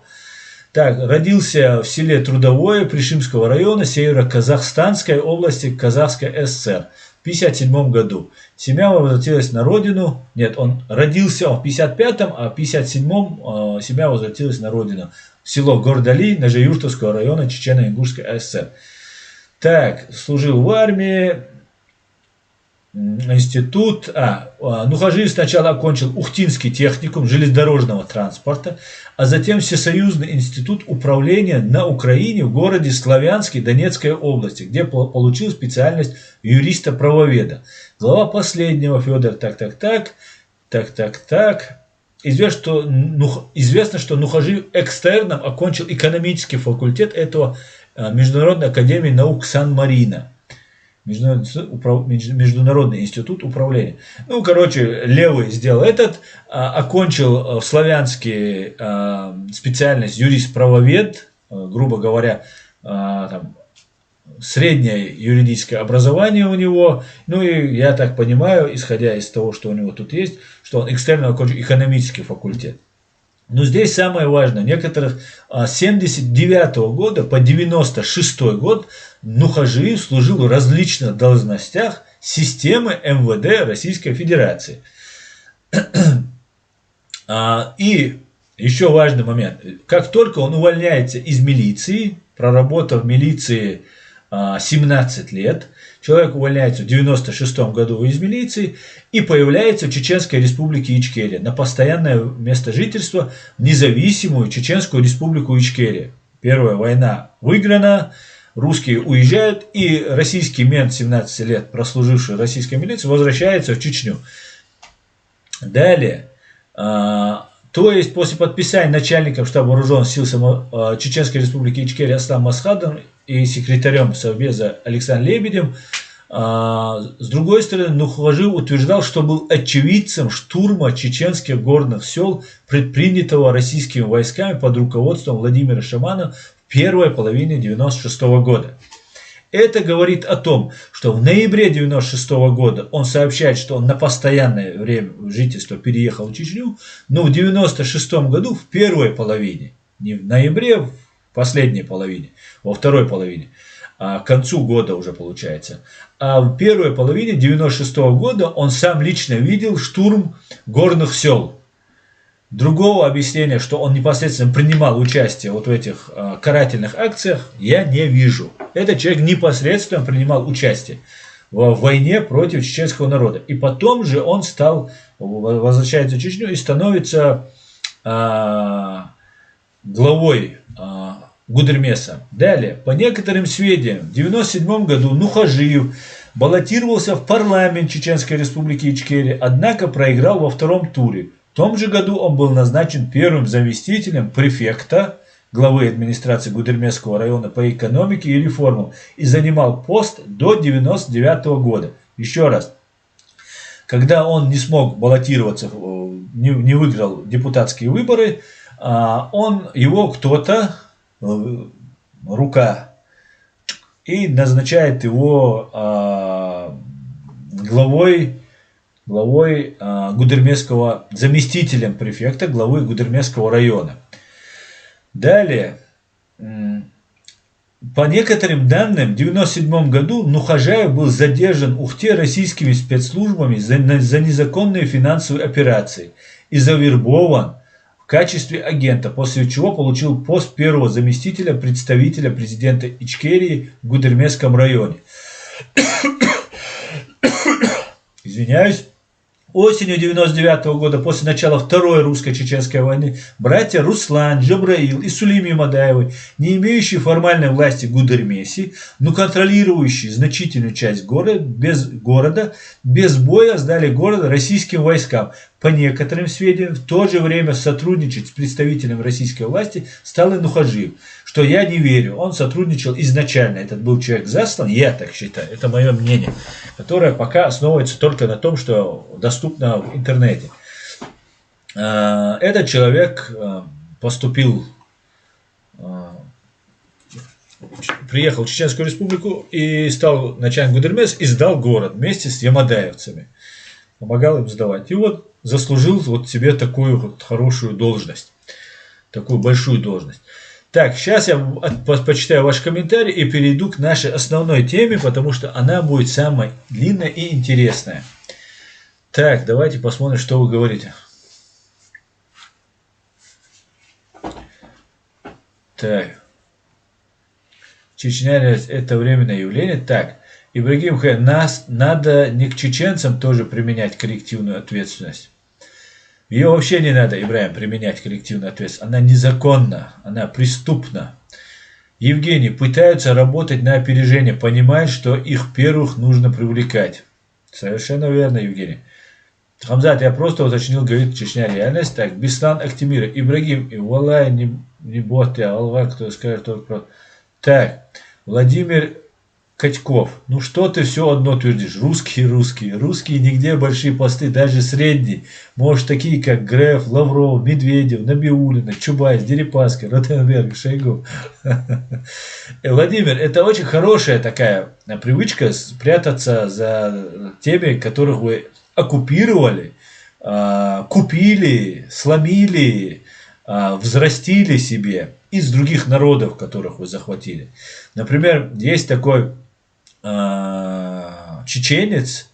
Так, родился в селе Трудовое Пришимского района Северо-Казахстанской области Казахской ССР в 1957 году. Семья возвратилась на родину. Нет, он родился в 1955, а в 1957 семья возвратилась на родину. В село Гордали Нажеюртовского района Чечено-Ингушской ССР. Так, служил в армии, институт. Нухажиев сначала окончил Ухтинский техникум железнодорожного транспорта, а затем Всесоюзный институт управления на Украине в городе Славянске Донецкой области, где получил специальность юриста-правоведа. Глава последнего Федор Известно, что Нухажиев экстерном окончил экономический факультет этого Международной академии наук Сан-Марино. Международный институт управления. Левый сделал этот, окончил в Славянске специальность юрист-правовед, грубо говоря, среднее юридическое образование у него. И я так понимаю, исходя из того, что у него тут есть, что он экстерно окончил экономический факультет. Но здесь самое важное, некоторых с 1979 года по 1996 год Нухажиев служил в различных должностях системы МВД Российской Федерации. И еще важный момент. Как только он увольняется из милиции, проработав в милиции 17 лет, человек увольняется в 1996 году из милиции и появляется в Чеченской Республике Ичкерия на постоянное место жительства в независимую Чеченскую Республику Ичкерия. Первая война выиграна, русские уезжают, и российский мент, 17 лет прослуживший в российской милиции, возвращается в Чечню. Далее, то есть после подписания начальником штаба вооруженных сил Чеченской Республики Ичкерия Асланом Масхадовым и секретарем Совбеза Александром Лебедем, с другой стороны, Нухажиев утверждал, что был очевидцем штурма чеченских горных сел, предпринятого российскими войсками под руководством Владимира Шаманова в первой половине 1996 года. Это говорит о том, что в ноябре 1996 года он сообщает, что он на постоянное время жительства переехал в Чечню, но в 1996 году в первой половине, не в ноябре, в последней половине, во второй половине, к концу года уже получается. А в первой половине 1996 года он сам лично видел штурм горных сел. Другого объяснения, что он непосредственно принимал участие в этих карательных акциях, я не вижу. Этот человек непосредственно принимал участие в войне против чеченского народа. И потом же он возвращается в Чечню и становится главой Гудермеса. Далее, по некоторым сведениям, в 1997 году Нухажиев баллотировался в парламент Чеченской Республики Ичкерия, однако проиграл во втором туре. В том же году он был назначен первым заместителем префекта, главы администрации Гудермесского района по экономике и реформам, и занимал пост до 1999 года. Еще раз, когда он не смог баллотироваться, не выиграл депутатские выборы, его кто-то, рука, и назначает его главой Гудермесского, заместителем префекта главы Гудермесского района. Далее, по некоторым данным, в 1997 году Нухажаев был задержан в Ухте российскими спецслужбами за незаконные финансовые операции и завербован в качестве агента, после чего получил пост первого заместителя представителя президента Ичкерии в Гудермесском районе. Извиняюсь. Осенью 1999 года, после начала Второй русско-чеченской войны, братья Руслан, Джабраил и Сулейми Мадаевы, не имеющие формальной власти в Гудермесе, но контролирующие значительную часть города, без боя сдали город российским войскам. По некоторым сведениям, в то же время сотрудничать с представителем российской власти стал и Нухажиев, что я не верю. Он сотрудничал изначально, этот был человек заслан, я так считаю, это мое мнение, которое пока основывается только на том, что доступно в интернете. Этот человек поступил приехал в Чеченскую республику и стал начальником Гудермес и сдал город вместе с ямадаевцами. Помогал им сдавать. И вот заслужил вот себе такую вот хорошую должность. Такую большую должность. Так, сейчас я почитаю ваш комментарий и перейду к нашей основной теме, потому что она будет самая длинная и интересная. Так, давайте посмотрим, что вы говорите. Так. Чечня – это временное явление. Так, Ибрагим Х. Нас надо не к чеченцам тоже применять коллективную ответственность. Ее вообще не надо, Ибрагим, применять коллективную ответственность. Она незаконна, она преступна. Евгений, пытаются работать на опережение, понимают, что их первых нужно привлекать. Совершенно верно, Евгений. Хамзат, я просто уточнил, говорит, Чечня реальность. Так, Беслан Актимир, Ибрагим, и валай, не боты, а алва, кто скажет только про... Так, Владимир Катьков, ну что ты все одно твердишь? Русские, русские. Русские нигде большие посты, даже средние. Может, такие, как Греф, Лавров, Медведев, Набиуллина, Чубайс, Дерипаска, Ротенберг, Шойгу. Владимир, это очень хорошая такая привычка спрятаться за теми, которых вы оккупировали, купили, сломили, взрастили себе из других народов, которых вы захватили. Например, есть такой чеченец,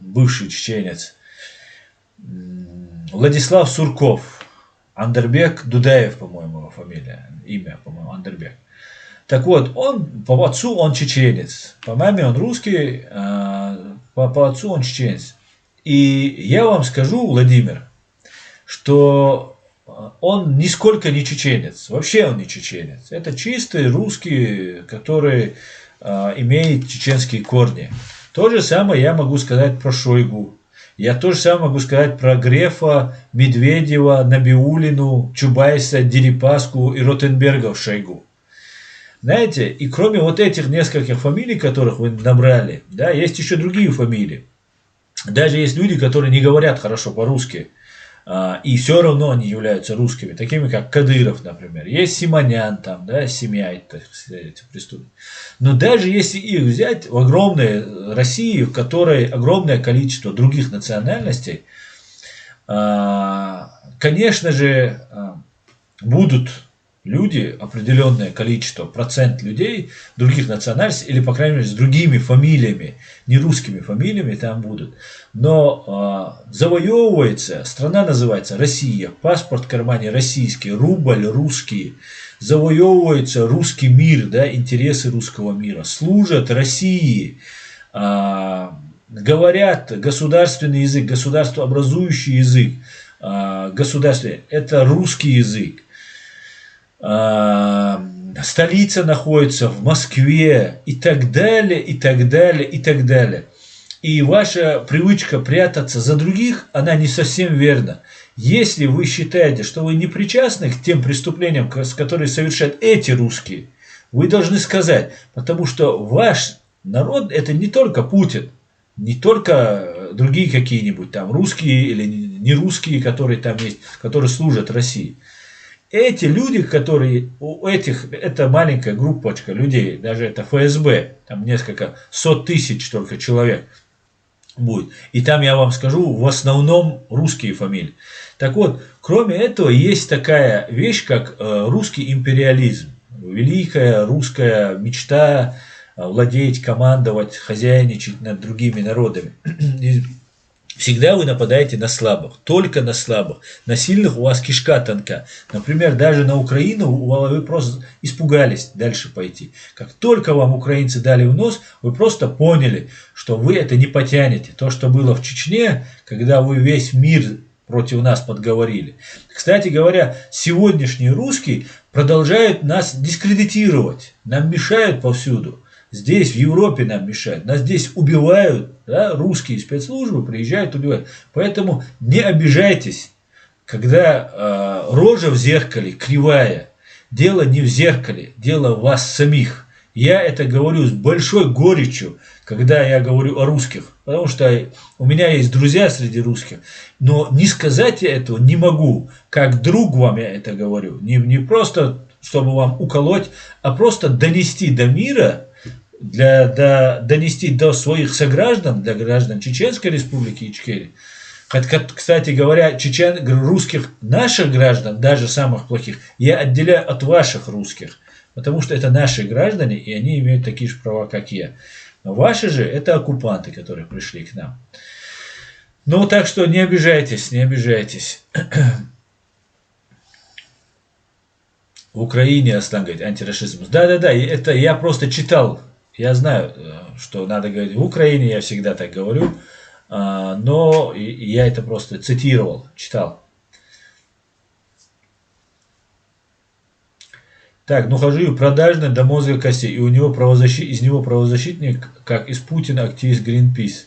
бывший чеченец, Владислав Сурков, Андербек Дудаев, по-моему, его фамилия, имя, по-моему, Андербек. Так вот, он по отцу он чеченец, по маме он русский, по отцу он чеченец. И я вам скажу, Владимир, что он нисколько не чеченец, вообще он не чеченец. Это чистый русский, который имеет чеченские корни. То же самое я могу сказать про Шойгу. Я то же самое могу сказать про Грефа, Медведева, Набиуллину, Чубайса, Дерипаску и Ротенберга в Шойгу. Знаете, и кроме вот этих нескольких фамилий, которых вы набрали, да, есть еще другие фамилии. Даже есть люди, которые не говорят хорошо по-русски, и все равно они являются русскими, такими как Кадыров, например. Есть Симонян, там, да, семья этих преступников. Но даже если их взять в огромной России, в которой огромное количество других национальностей, конечно же, будут люди, определенное количество, процент людей других национальностей, или, по крайней мере, с другими фамилиями, не русскими фамилиями там будут. Но завоевывается, страна называется Россия, паспорт в кармане российский, рубль русский, завоевывается русский мир, да, интересы русского мира, служат России, говорят государственный язык, государствообразующий язык, государственный, это русский язык. Столица находится в Москве и так далее, и так далее, и так далее. И ваша привычка прятаться за других, она не совсем верна. Если вы считаете, что вы не причастны к тем преступлениям, которые совершают эти русские, вы должны сказать, потому что ваш народ это не только Путин, не только другие какие-нибудь там русские или не русские, которые там есть, которые служат России. Эти люди, которые, у этих, это маленькая группочка людей, даже это ФСБ, там несколько сот тысяч только человек будет. И там, я вам скажу, в основном русские фамилии. Так вот, кроме этого, есть такая вещь, как русский империализм. Великая русская мечта владеть, командовать, хозяйничать над другими народами. Всегда вы нападаете на слабых, только на слабых. На сильных у вас кишка тонка. Например, даже на Украину вы просто испугались дальше пойти. Как только вам украинцы дали в нос, вы просто поняли, что вы это не потянете. То, что было в Чечне, когда вы весь мир против нас подговорили. Кстати говоря, сегодняшние русские продолжают нас дискредитировать. Нам мешают повсюду. Здесь, в Европе нам мешают. Нас здесь убивают. Да? Русские спецслужбы приезжают, убивают. Поэтому не обижайтесь, когда рожа в зеркале кривая. Дело не в зеркале, дело в вас самих. Я это говорю с большой горечью, когда я говорю о русских. Потому что у меня есть друзья среди русских. Но не сказать я этого не могу. Как друг вам я это говорю. Не просто чтобы вам уколоть, а просто донести до мира, донести до своих сограждан, для граждан Чеченской Республики Ичкерия. Кстати говоря, русских наших граждан, даже самых плохих, я отделяю от ваших русских, потому что это наши граждане, и они имеют такие же права, как я. Но ваши же это оккупанты, которые пришли к нам. Ну, так что не обижайтесь, не обижайтесь. В Украине, Аслан говорит, антирашизм. Да-да-да, это я просто читал. Я знаю, что надо говорить в Украине, я всегда так говорю. Но я это просто цитировал, читал. Так, ну хожу продажный до мозга костей, и у него из него правозащитник, как из Путина активист Greenpeace.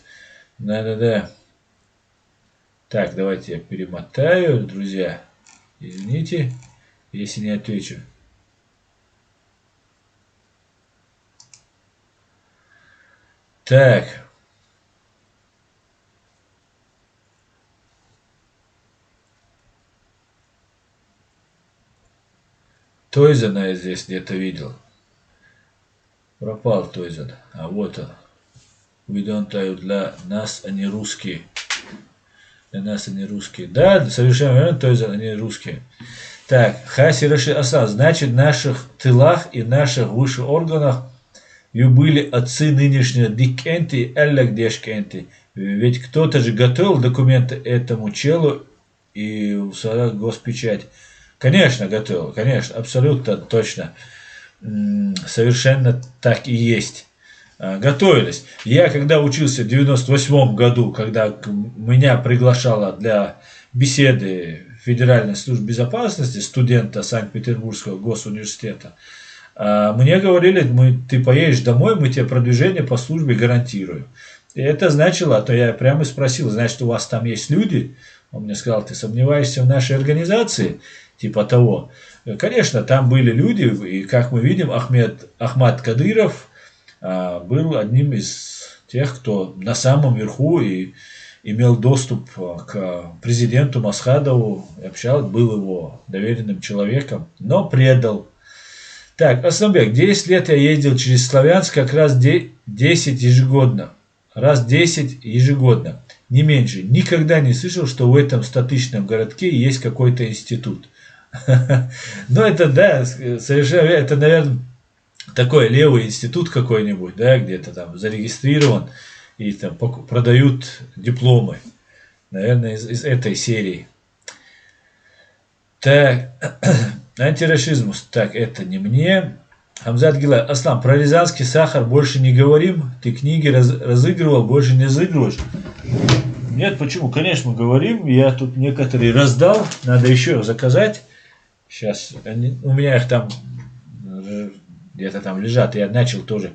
Да-да-да. Так, давайте я перемотаю, друзья. Извините, если не отвечу. Так. Тойзена я здесь где-то видел. Пропал Тойзен. А вот он. Видонтаю для нас они русские. Для нас они русские. Да, совершенно верно, Тойзен, они русские. Так, Хаси Рашид Асан. Значит, в наших тылах и наших высших органах были отцы нынешнего Дикенти, Эллек Дешкенти. Ведь кто-то же готовил документы этому челу и в госпечать. Конечно, готовил, конечно, абсолютно точно. Совершенно так и есть. Готовились. Я когда учился в 98 году, когда меня приглашала для беседы Федеральной службы безопасности студента Санкт-Петербургского госуниверситета, мне говорили, ты поедешь домой, мы тебе продвижение по службе гарантируем. И это значило, а то я прямо спросил, значит, у вас там есть люди? Он мне сказал, ты сомневаешься в нашей организации? Типа того. Конечно, там были люди, и как мы видим, Ахмад Кадыров был одним из тех, кто на самом верху и имел доступ к президенту Масхадову, был его доверенным человеком, но предал. Так, Асланбек, 10 лет я ездил через Славянск как раз 10 ежегодно. Раз 10 ежегодно. Не меньше. Никогда не слышал, что в этом статичном городке есть какой-то институт. Ну, это, да, совершенно, это, наверное, такой левый институт какой-нибудь, да, где-то там зарегистрирован, и там продают дипломы. Наверное, из этой серии. Так, антирашизм. Так, это не мне. Хамзат Гилай. Аслан, про рязанский сахар больше не говорим. Ты книги разыгрывал, больше не разыгрываешь. Нет, почему? Конечно, мы говорим. Я тут некоторые раздал. Надо еще заказать. Сейчас. У меня их там где-то там лежат. Я начал тоже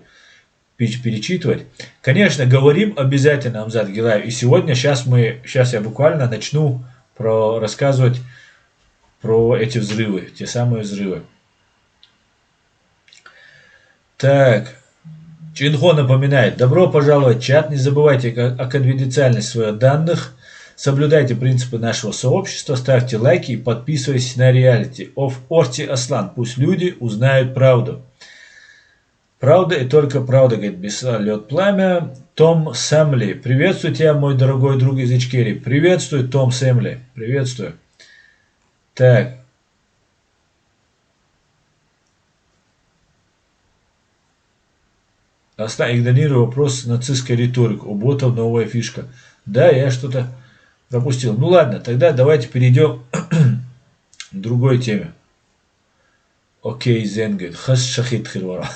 перечитывать. Конечно, говорим обязательно, Хамзат Гилай. И сегодня, сейчас я буквально начну рассказывать про эти взрывы. Те самые взрывы. Так. Чинхо напоминает. Добро пожаловать в чат. Не забывайте о конфиденциальности своих данных. Соблюдайте принципы нашего сообщества. Ставьте лайки и подписывайтесь на реалити. Орти Аслан. Пусть люди узнают правду. Правда и только правда, говорит Беса Лед Пламя. Том Сэмли. Приветствую тебя, мой дорогой друг из Ичкерии. Приветствую, Том Сэмли. Приветствую. Так. Игнорирую вопрос нацистской риторики. У ботов новая фишка. Да, я что-то пропустил. Ну ладно, тогда давайте перейдем к другой теме. Окей, Зен говорит. Хас шахид хирвара.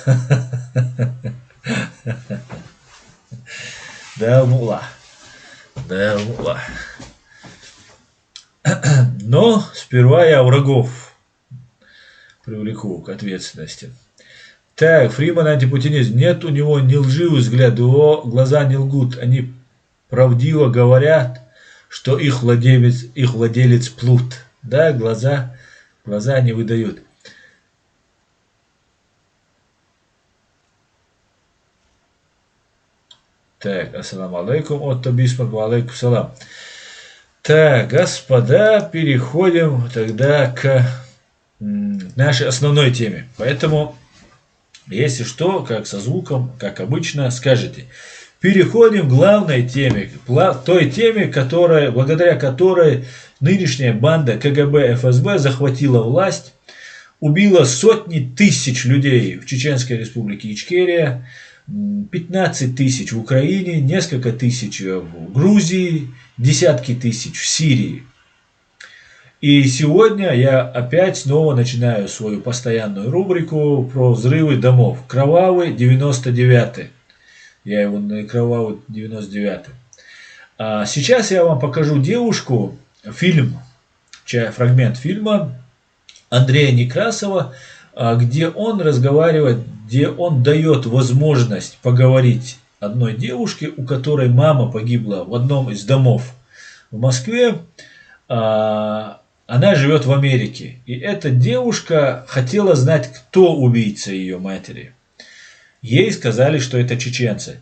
Да, мула. Да, мула. Но сперва я врагов привлеку к ответственности. Так, Фриман антипутинизм. Нет у него ни лживый взгляд, его глаза не лгут. Они правдиво говорят, что их владелец плут. Да, глаза не выдают. Так, ассаламу алейкум, Отто Бисмарк, алейкум салам. Так, господа, переходим тогда к к нашей основной теме. Поэтому, если что, как со звуком, как обычно, скажете. Переходим к главной теме, той теме, благодаря которой нынешняя банда КГБ ФСБ захватила власть, убила сотни тысяч людей в Чеченской республике Ичкерия, 15 тысяч в Украине, несколько тысяч в Грузии, десятки тысяч в Сирии. И сегодня я опять снова начинаю свою постоянную рубрику про взрывы домов. Кровавый 99-й. Я его на кровавый 99-й. Сейчас я вам покажу девушку, фрагмент фильма Андрея Некрасова, где он разговаривает, где он дает возможность поговорить одной девушке, у которой мама погибла в одном из домов в Москве. Она живет в Америке. И эта девушка хотела знать, кто убийца ее матери. Ей сказали, что это чеченцы.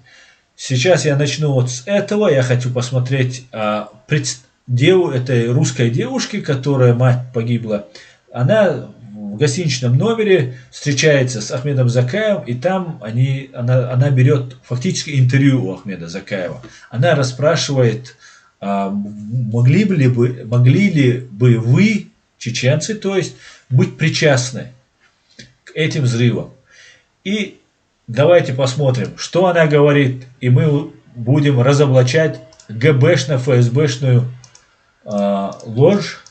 Сейчас я начну вот с этого. Я хочу посмотреть этой русской девушки, которая мать погибла. Она в гостиничном номере встречается с Ахмедом Закаевым, и там она берет фактически интервью у Ахмеда Закаева. Она расспрашивает, могли ли бы вы, чеченцы, то есть, быть причастны к этим взрывам. И давайте посмотрим, что она говорит, и мы будем разоблачать ГБшно-ФСБшную ложь.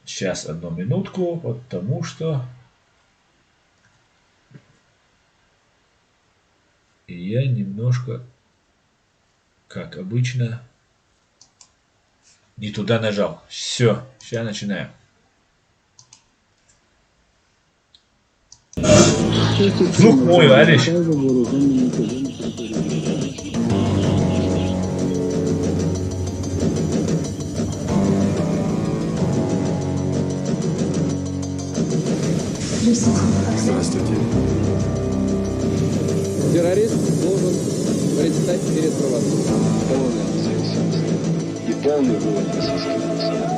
Сейчас, одну минутку, потому что я немножко, как обычно, не туда нажал. Все, сейчас начинаем. Друг мой, Алиш. Здравствуйте. Террорист должен предстать перед правосудием. Полная независимость и полный вывод российских государств.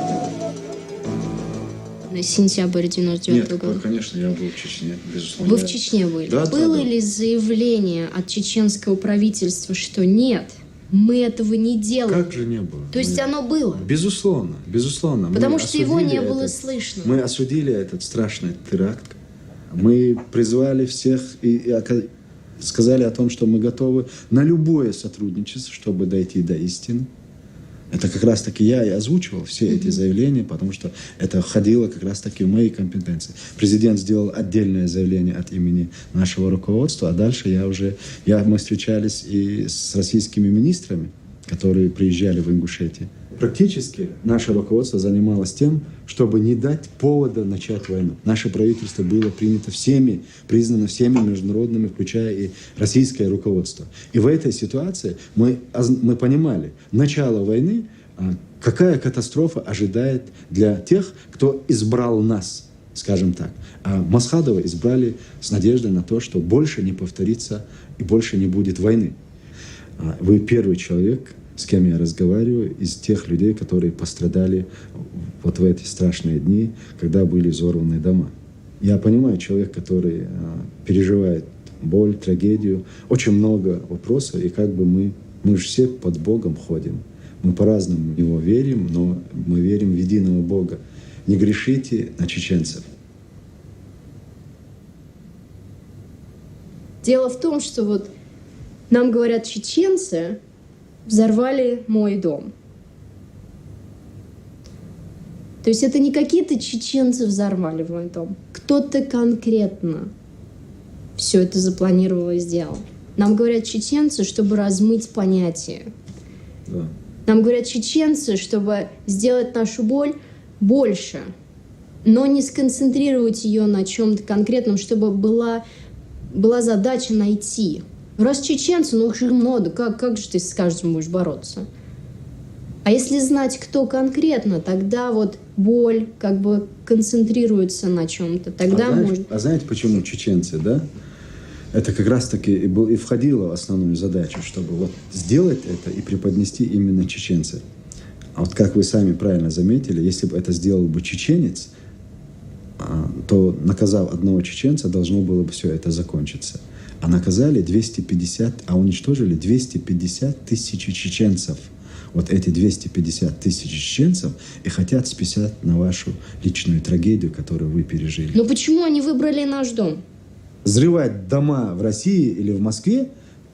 Сентябрь 99 года. Нет, конечно, я был в Чечне, безусловно. Вы в Чечне были? Да, Было да. ли заявление от чеченского правительства, что нет, мы этого не делаем? Как же не было? То есть оно было? Безусловно, безусловно. Потому Мы что его не осудили было слышно. Мы осудили этот страшный теракт. Мы призвали всех и сказали о том, что мы готовы на любое сотрудничество, чтобы дойти до истины. Это как раз-таки я и озвучивал все эти заявления, потому что это входило как раз-таки в мои компетенции. Президент сделал отдельное заявление от имени нашего руководства, а дальше мы встречались и с российскими министрами, которые приезжали в Ингушетию. Практически наше руководство занималось тем, чтобы не дать повода начать войну. Наше правительство было признано всеми международными, включая и российское руководство. И в этой ситуации мы понимали, начало войны, какая катастрофа ожидает для тех, кто избрал нас, скажем так. А Масхадова избрали с надеждой на то, что больше не повторится и больше не будет войны. Вы первый человек, с кем я разговариваю, из тех людей, которые пострадали вот в эти страшные дни, когда были взорваны дома. Я понимаю, человек, который переживает боль, трагедию, очень много вопросов, и как бы мы же все под Богом ходим. Мы по-разному в Него верим, но мы верим в единого Бога. Не грешите на чеченцев. Дело в том, что вот нам говорят, чеченцы взорвали мой дом. То есть это не какие-то чеченцы взорвали мой дом. Кто-то конкретно все это запланировал и сделал. Нам говорят чеченцы, чтобы размыть понятие. Да. Нам говорят чеченцы, чтобы сделать нашу боль больше, но не сконцентрировать ее на чем-то конкретном, чтобы была задача найти. Раз чеченцы, ну их же много, как же ты с каждым будешь бороться? А если знать, кто конкретно, тогда вот боль как бы концентрируется на чем-то. Тогда знаете, почему чеченцы, да? Это как раз-таки и входило в основную задачу, чтобы вот сделать это и преподнести именно чеченцы. А вот как вы сами правильно заметили, если бы это сделал бы чеченец, то, наказав одного чеченца, должно было бы все это закончиться. А наказали 250, а уничтожили 250 тысяч чеченцев. Вот эти 250 тысяч чеченцев и хотят списать на вашу личную трагедию, которую вы пережили. Но почему они выбрали наш дом? Взрывать дома в России или в Москве,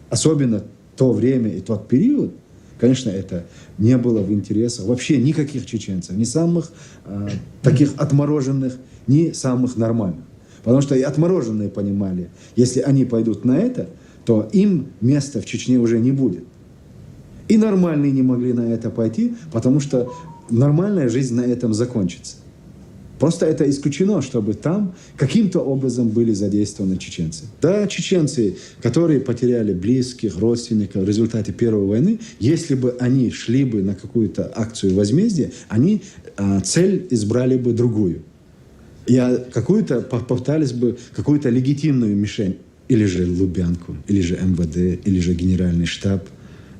особенно то время и тот период, конечно, это не было в интересах вообще никаких чеченцев, ни самых таких отмороженных, ни самых нормальных. Потому что и отмороженные понимали, если они пойдут на это, то им места в Чечне уже не будет. И нормальные не могли на это пойти, потому что нормальная жизнь на этом закончится. Просто это исключено, чтобы там каким-то образом были задействованы чеченцы. Да, чеченцы, которые потеряли близких, родственников в результате Первой войны, если бы они шли бы на какую-то акцию возмездия, они цель избрали бы другую. И какую-то попытались бы какую-то легитимную мишень. Или же Лубянку, или же МВД, или же Генеральный штаб.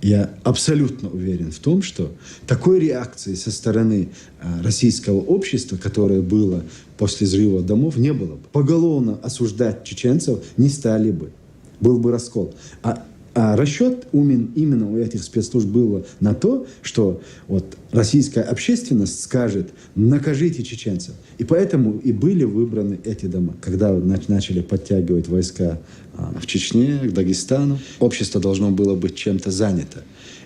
Я абсолютно уверен в том, что такой реакции со стороны российского общества, которое было после взрыва домов, не было бы. Поголовно осуждать чеченцев не стали бы. Был бы раскол. А расчет именно у этих спецслужб было на то, что вот российская общественность скажет: накажите чеченцев. И поэтому и были выбраны эти дома. Когда начали подтягивать войска в Чечне, к Дагестану, общество должно было быть чем-то занято.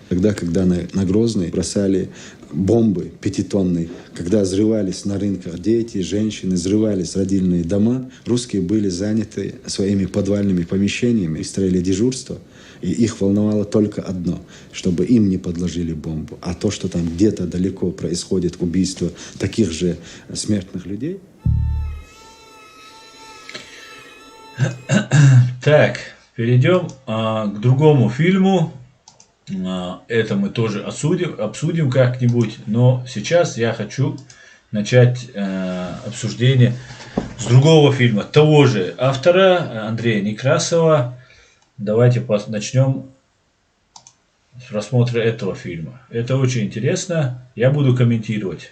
Когда на Грозный бросали бомбы 5-тонные, когда взрывались на рынках дети, женщины, взрывались родильные дома, русские были заняты своими подвальными помещениями и строили дежурство. И их волновало только одно, чтобы им не подложили бомбу. А то, что там где-то далеко происходит убийство таких же смертных людей. Так, перейдем к другому фильму. Это мы тоже обсудим как-нибудь. Но сейчас я хочу начать обсуждение с другого фильма. Того же автора, Андрея Некрасова. Давайте начнем с просмотра этого фильма. Это очень интересно. Я буду комментировать.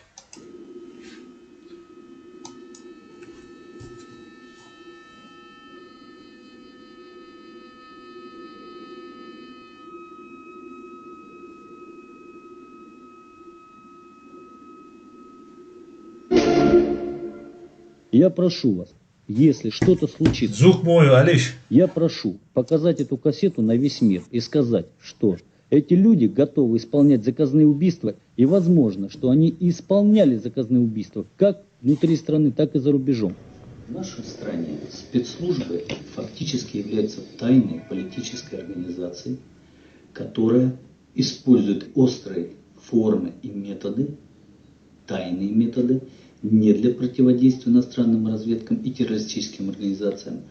Я прошу вас, если что-то случится, Звук мой, Алиш. я прошу показать эту кассету на весь мир и сказать, что эти люди готовы исполнять заказные убийства, и возможно, что они и исполняли заказные убийства как внутри страны, так и за рубежом. В нашей стране спецслужбы фактически являются тайной политической организацией, которая использует острые формы и методы, тайные методы, не для противодействия иностранным разведкам и террористическим организациям,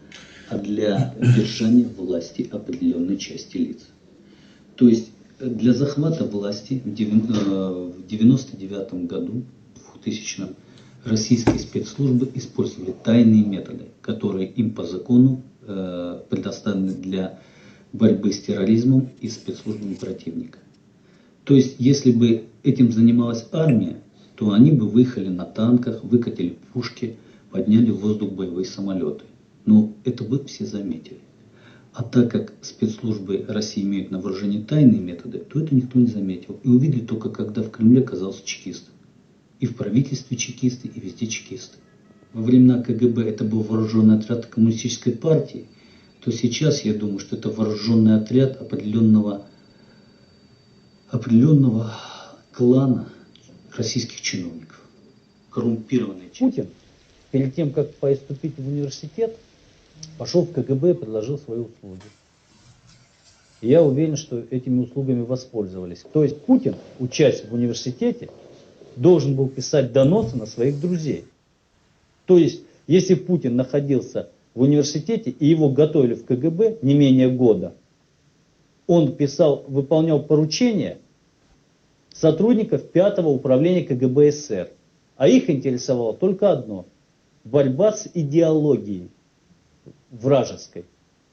а для удержания власти определенной части лиц. То есть для захвата власти в 1999 году, в 2000-м, российские спецслужбы использовали тайные методы, которые им по закону предоставлены для борьбы с терроризмом и спецслужбами противника. То есть если бы этим занималась армия, то они бы выехали на танках, выкатили пушки, подняли в воздух боевые самолеты. Но это бы все заметили. А так как спецслужбы России имеют на вооружении тайные методы, то это никто не заметил. И увидели только, когда в Кремле оказался чекист. И в правительстве чекисты, и везде чекисты. Во времена КГБ это был вооруженный отряд коммунистической партии, то сейчас я думаю, что это вооруженный отряд определенного клана российских чиновников. Коррумпированные чиновники. Путин, перед тем, как поступить в университет, пошел в КГБ и предложил свои услуги. И я уверен, что этими услугами воспользовались. То есть Путин, учась в университете, должен был писать доносы на своих друзей. То есть, если Путин находился в университете и его готовили в КГБ не менее года, он выполнял поручения сотрудников 5-го управления КГБ СССР. А их интересовало только одно – борьба с идеологией вражеской,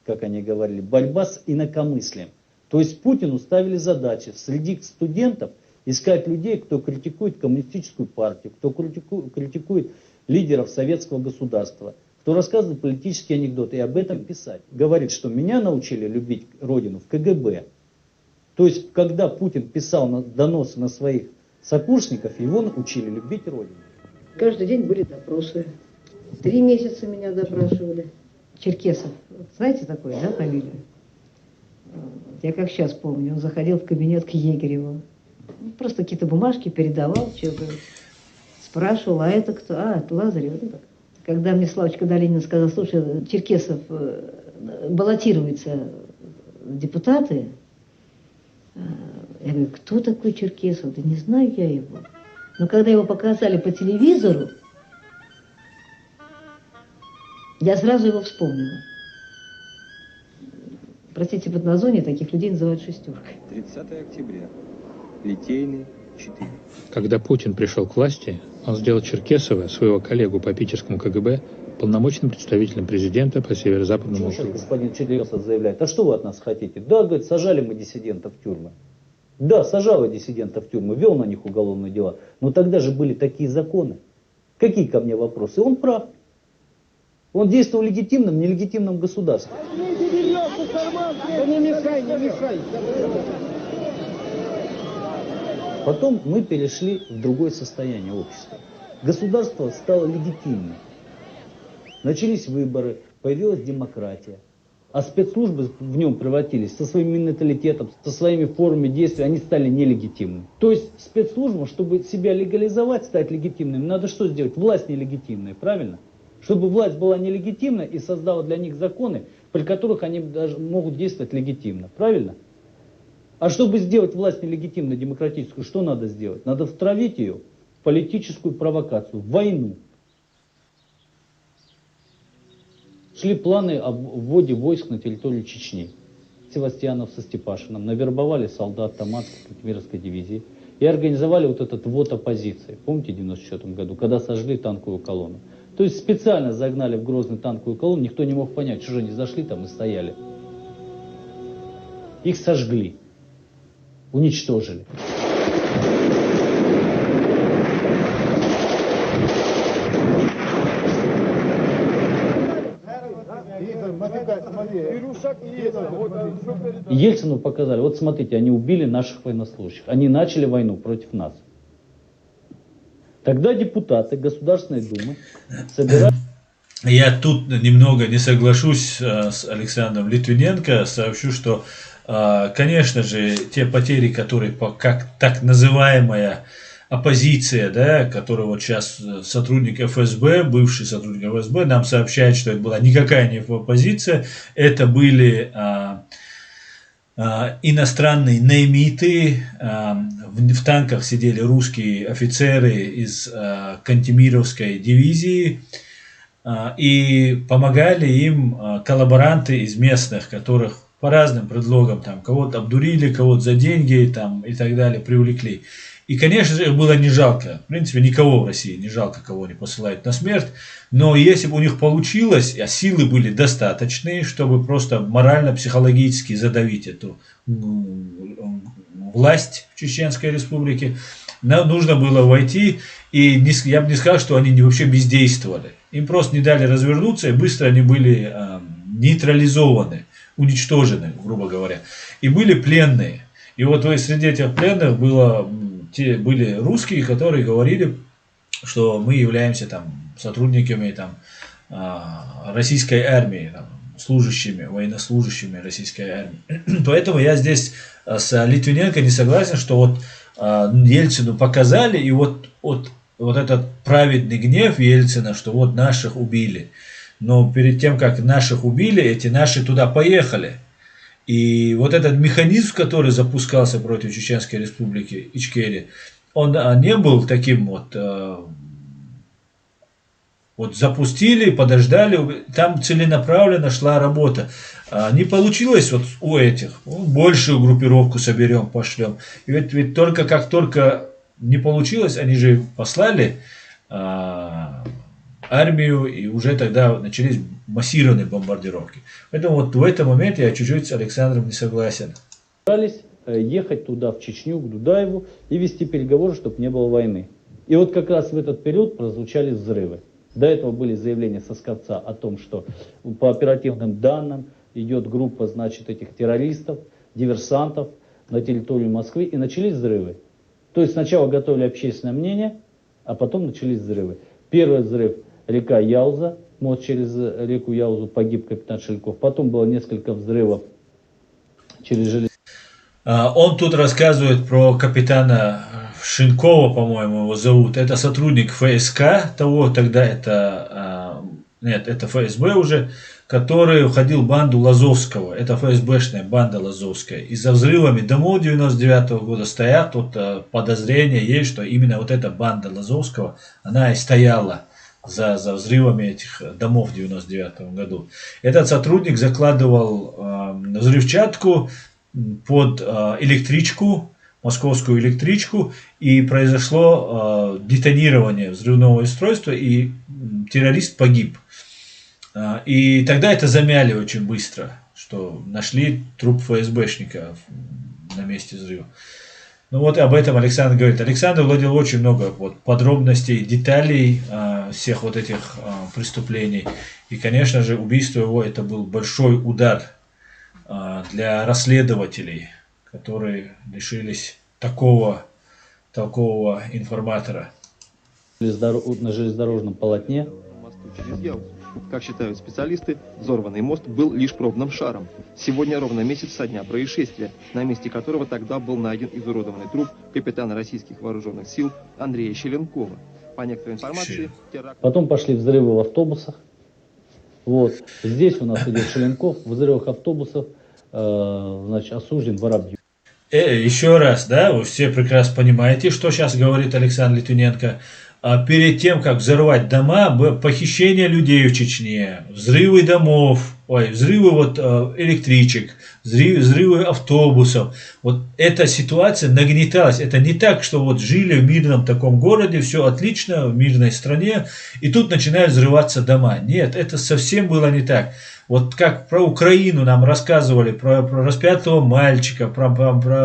как они говорили, борьба с инакомыслием. То есть Путину ставили задачи среди студентов Искать людей, кто критикует коммунистическую партию, кто критикует лидеров советского государства, кто рассказывает политические анекдоты, и об этом писать. Говорит, что меня научили любить родину в КГБ. То есть, когда Путин писал доносы на своих сокурсников, его учили любить родину. Каждый день были допросы. 3 месяца меня допрашивали. Черкесов. Знаете такое, да, фамилию? Я как сейчас помню, он заходил в кабинет к Егереву. Просто какие-то бумажки передавал, что-то спрашивал, а это кто? А, это Лазарев. Когда мне Славочка Долинина сказала, слушай, Черкесов баллотируется в депутаты, я говорю, кто такой Черкесов? Да не знаю я его. Но когда его показали по телевизору, я сразу его вспомнила. Простите, в однозоне таких людей называют шестеркой. 30 октября. Литейный, 4. Когда Путин пришел к власти, он сделал Черкесова, своего коллегу по питерскому КГБ, полномочным представителем президента по северо-западному округу. Сейчас господин Черкесов заявляет, а что вы от нас хотите? Да, говорит, сажали мы диссидентов в тюрьмы. Да, сажал я диссидентов в тюрьмы, вел на них уголовные дела. Но тогда же были такие законы. Какие ко мне вопросы? Он прав. Он действовал в легитимном, нелегитимном государстве. Не мешай, не мешай. Потом мы перешли в другое состояние общества. Государство стало легитимным. Начались выборы, появилась демократия. А спецслужбы в нем превратились со своим менталитетом, со своими формами действия, они стали нелегитимными. То есть спецслужбам, чтобы себя легализовать, стать легитимными, надо что сделать? Власть нелегитимная, правильно? Чтобы власть была нелегитимна и создала для них законы, при которых они даже могут действовать легитимно, правильно? А чтобы сделать власть нелегитимно демократическую, что надо сделать? Надо втравить ее в политическую провокацию, в войну. Шли планы о вводе войск на территорию Чечни. Севастьянов со Степашиным навербовали солдат Таманской Кантемировской дивизии и организовали вот этот ввод оппозиции. Помните, в 1994 году, когда сожгли танковую колонну? То есть специально загнали в Грозный танковую колонну, никто не мог понять, что же они зашли там и стояли. Их сожгли, уничтожили. Ельцину показали, вот смотрите, они убили наших военнослужащих, они начали войну против нас. Тогда депутаты Государственной Думы собирали... Я тут немного не соглашусь с Александром Литвиненко, сообщу, что, конечно же, те потери, которые как так называемая оппозиция, да, которая вот сейчас сотрудник ФСБ, бывший сотрудник ФСБ, нам сообщает, что это была никакая не оппозиция, это были иностранные наймиты, в танках сидели русские офицеры из Кантемировской дивизии, и помогали им коллаборанты из местных, которых по разным предлогам, там, кого-то обдурили, кого-то за деньги там, и так далее привлекли. И, конечно же, их было не жалко. В принципе, никого в России не жалко, кого не посылают на смерть. Но если бы у них получилось, а силы были достаточные, чтобы просто морально-психологически задавить эту власть в Чеченской Республике, нам нужно было войти, и я бы не сказал, что они вообще бездействовали. Им просто не дали развернуться, и быстро они были нейтрализованы, уничтожены, грубо говоря. И были пленные. И вот среди этих пленных были русские, которые говорили, что мы являемся там сотрудниками там, российской армии, там, служащими, военнослужащими российской армии. Поэтому я здесь с Литвиненко не согласен, что вот Ельцину показали, и вот этот праведный гнев Ельцина, что вот наших убили. Но перед тем, как наших убили, эти наши туда поехали. И вот этот механизм, который запускался против Чеченской Республики, Ичкерия, он не был таким вот запустили, подождали, там целенаправленно шла работа. Не получилось вот у этих, большую группировку соберем, пошлем. И ведь только как только не получилось, они же послали армию, и уже тогда начались массированные бомбардировки. Поэтому вот в этом моменте я чуть-чуть с Александром не согласен. Собирались ехать туда, в Чечню, к Дудаеву, и вести переговоры, чтобы не было войны. И вот как раз в этот период прозвучали взрывы. До этого были заявления Сосковца о том, что по оперативным данным идет группа, значит, этих террористов, диверсантов на территорию Москвы, и начались взрывы. То есть сначала готовили общественное мнение, а потом начались взрывы. Первый взрыв — река Яуза, мост через реку Яузу, погиб капитан Шельков. Потом было несколько взрывов через железо. Он тут рассказывает про капитана Шинкова, по-моему, его зовут. Это сотрудник ФСК того, тогда это, нет, это ФСБ уже, который входил в банду Лазовского. Это ФСБшная банда Лазовская. И за взрывами домов 99-го года стоят вот подозрения есть, что именно вот эта банда Лазовского, она и стояла за взрывами этих домов в 99 году. Этот сотрудник закладывал взрывчатку под электричку, московскую электричку, и произошло детонирование взрывного устройства, и террорист погиб. И тогда это замяли очень быстро, что нашли труп ФСБшника на месте взрыва. Ну вот об этом Александр говорит. Александр владел очень много вот подробностей, деталей всех вот этих преступлений. И, конечно же, убийство его — это был большой удар для расследователей, которые лишились такого информатора. На железнодорожном полотне. Через Яузу. Как считают специалисты, взорванный мост был лишь пробным шаром. Сегодня ровно месяц со дня происшествия, на месте которого тогда был найден изуродованный труп капитана российских вооруженных сил Андрея Щеленкова. По некоторой информации, теракт... Потом пошли взрывы в автобусах. Вот. Здесь у нас идет Щеленков. В взрывах автобусов значит, осужден Воробьев. Еще раз, да, вы все прекрасно понимаете, что сейчас говорит Александр Литвиненко. Перед тем, как взорвать дома, похищение людей в Чечне, взрывы домов, взрывы вот электричек, взрывы автобусов. Вот эта ситуация нагнеталась. Это не так, что вот жили в мирном таком городе, все отлично, в мирной стране, и тут начинают взрываться дома. Нет, это совсем было не так. Вот как про Украину нам рассказывали, про распятого мальчика, про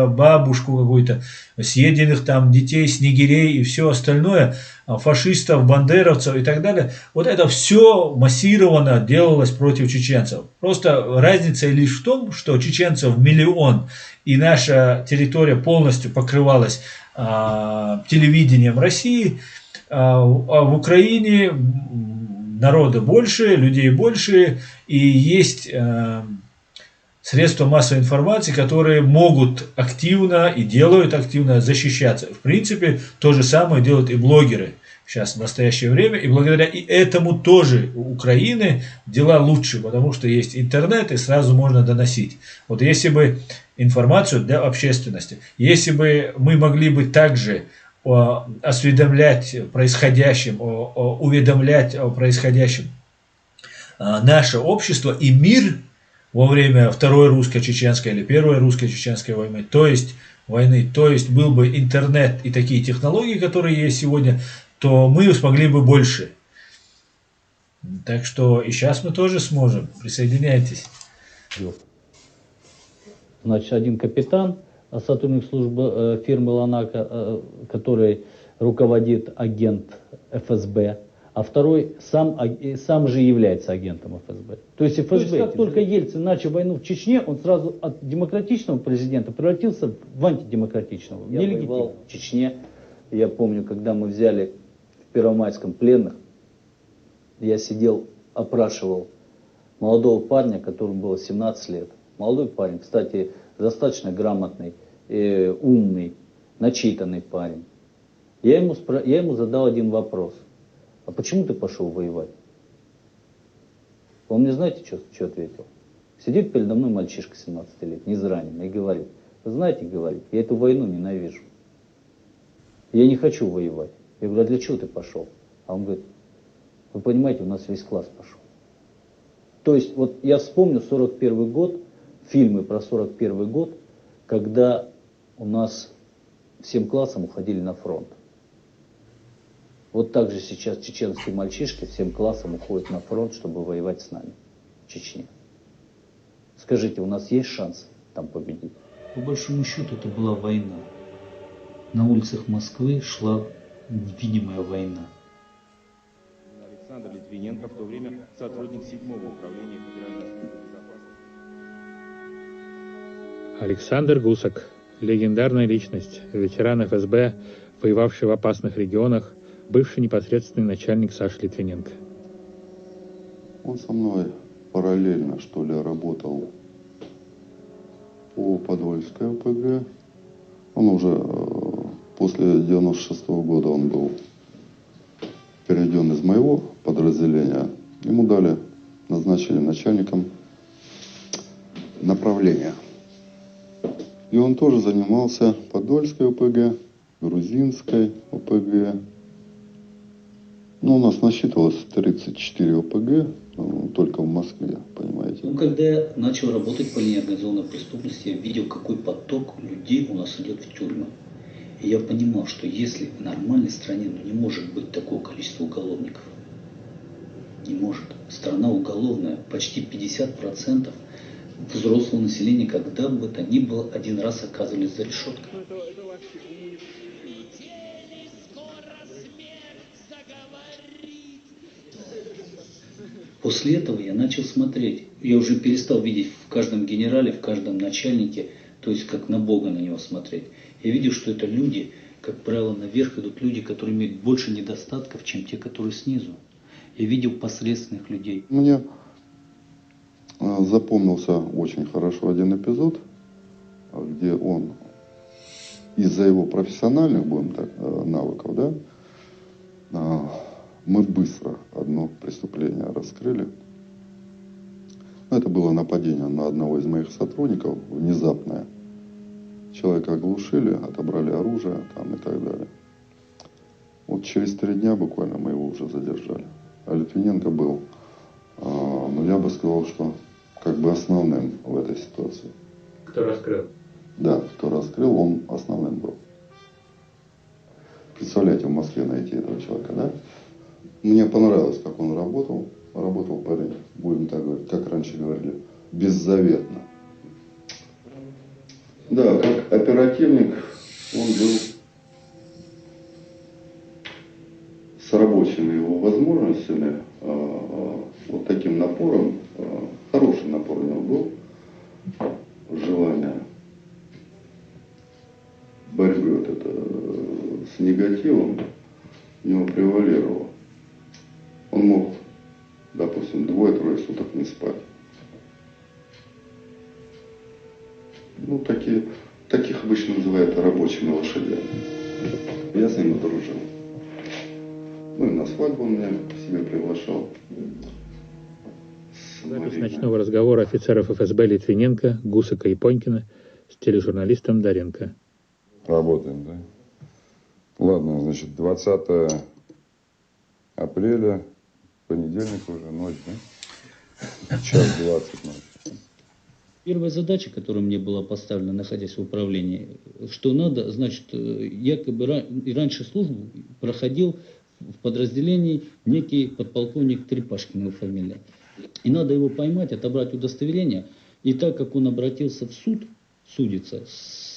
бабушку какую-то, съеденных там детей, снегирей и все остальное, фашистов, бандеровцев и так далее. Вот это все массированно делалось против чеченцев. Просто разница лишь в том, что чеченцев 1 миллион, и наша территория полностью покрывалась телевидением России, а в Украине народа больше, людей больше, и есть средства массовой информации, которые могут активно и делают активно защищаться. В принципе, то же самое делают и блогеры сейчас в настоящее время, и благодаря и этому тоже у Украины дела лучше, потому что есть интернет, и сразу можно доносить. Вот если бы информацию для общественности, если бы мы могли бы также осведомлять происходящим, уведомлять о происходящем наше общество и мир во время Второй русско-чеченской или Первой русско-чеченской войны, то есть был бы интернет и такие технологии, которые есть сегодня, то мы смогли бы больше. Так что и сейчас мы тоже сможем. Присоединяйтесь. Значит, один капитан, сотрудник службы фирмы Ланака, который руководит агент ФСБ, а второй сам же является агентом ФСБ. То есть ФСБ, как только Ельцин начал войну в Чечне, он сразу от демократичного президента превратился в антидемократичного. Я воевал в Чечне. Я помню, когда мы взяли в Первомайском пленных, я сидел, опрашивал молодого парня, которому было 17 лет. Молодой парень, кстати, достаточно грамотный, умный, начитанный парень. Я ему задал один вопрос. А почему ты пошел воевать? Он мне, знаете, что ответил? Сидит передо мной мальчишка 17 лет, незраненный, и говорит: вы знаете, говорит, я эту войну ненавижу. Я не хочу воевать. Я говорю: а для чего ты пошел? А он говорит: вы понимаете, у нас весь класс пошел. То есть, вот я вспомню 41 год, фильмы про 41 год, когда у нас всем классом уходили на фронт. Вот так же сейчас чеченские мальчишки всем классом уходят на фронт, чтобы воевать с нами в Чечне. Скажите, у нас есть шанс там победить? По большому счету это была война. На улицах Москвы шла видимая война. Александр Литвиненко, в то время сотрудник 7-го управления Федеральной службы безопасности. Александр Гусак, легендарная личность, ветеран ФСБ, воевавший в опасных регионах, бывший непосредственный начальник Саши Литвиненко. Он со мной параллельно, что ли, работал по Подольской ОПГ. Он уже после 96-го года он был переведен из моего подразделения. Ему назначили начальником направления. И он тоже занимался Подольской ОПГ, Грузинской ОПГ. Ну, у нас насчитывалось 34 ОПГ, только в Москве, понимаете. Ну, когда я начал работать по линии организованной преступности, я видел, какой поток людей у нас идет в тюрьмы. И я понимал, что если в нормальной стране не может быть такого количества уголовников, не может. Страна уголовная, почти 50% взрослого населения, когда бы то ни было, один раз оказывались за решеткой. После этого я начал смотреть. Я уже перестал видеть в каждом генерале, в каждом начальнике, то есть как на Бога на него смотреть. Я видел, что это люди, как правило, наверх идут люди, которые имеют больше недостатков, чем те, которые снизу. Я видел посредственных людей. Мне запомнился очень хорошо один эпизод, где он из-за его профессиональных, будем так, навыков, да, мы быстро одно преступление раскрыли. Это было нападение на одного из моих сотрудников, внезапное. Человека оглушили, отобрали оружие там, и так далее. Вот через 3 дня буквально мы его уже задержали. А Литвиненко был, ну я бы сказал, что как бы основным в этой ситуации. Кто раскрыл? Да, кто раскрыл, он основным был. Представляете, в Москве найти этого человека, да? Мне понравилось, как он работал. Работал парень, будем так говорить, как раньше говорили, беззаветно. Да, как оперативник он был с рабочими его возможностями, вот таким напором, хороший напор у него был, желание борьбы вот это, с негативом у него превалировало. Он мог, допустим, 2-3 суток не спать. Ну, таких обычно называют рабочими лошадями. Я с ним дружил. Ну, и на свадьбу он меня к себе приглашал. Запись ночного разговора офицеров ФСБ Литвиненко, Гусака и Понькина с тележурналистом Доренко. Работаем, да? Ладно, значит, 20 апреля, понедельник уже, ночь, да? 1:20 ночи. Первая задача, которая мне была поставлена, находясь в управлении, что надо, значит, якобы и раньше службу проходил в подразделении некий подполковник Трепашкин, его фамилия. И надо его поймать, отобрать удостоверение. И так как он обратился в суд, судиться,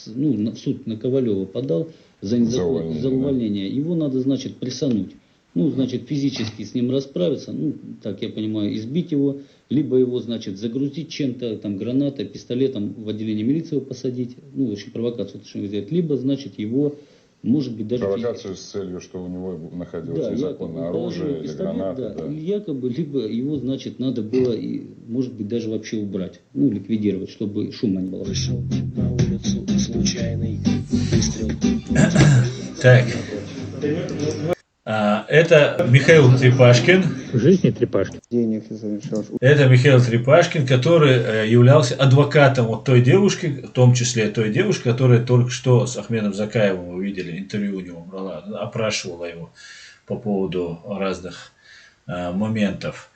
в суд на Ковалева подал за увольнение, его надо, значит, прессануть. Значит, физически с ним расправиться, так я понимаю, избить его, либо его, значит, загрузить чем-то, там, гранатой, пистолетом в отделение милиции его посадить, в общем, провокацию сделать, либо, значит, его, может быть, даже... Провокацию с целью, что у него находилось незаконное оружие или гранаты. Да. Якобы, либо его, значит, надо было, может быть, даже вообще убрать, ликвидировать, чтобы шума не было. Вышел на улицу случайный выстрел. Так. Это Михаил Трепашкин. В жизни Трепашкин. Это Михаил Трепашкин, который являлся адвокатом вот той девушки, в том числе той девушки, которая только что с Ахмедом Закаевым, вы видели, интервью у него брала, опрашивала его по поводу разных моментов,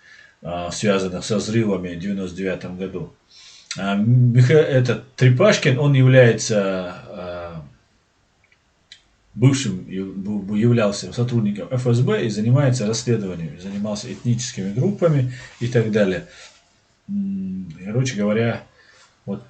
связанных со взрывами в 1999 году. Этот Трепашкин, он является являлся сотрудником ФСБ и занимается расследованиями, занимался этническими группами и так далее. Короче говоря, вот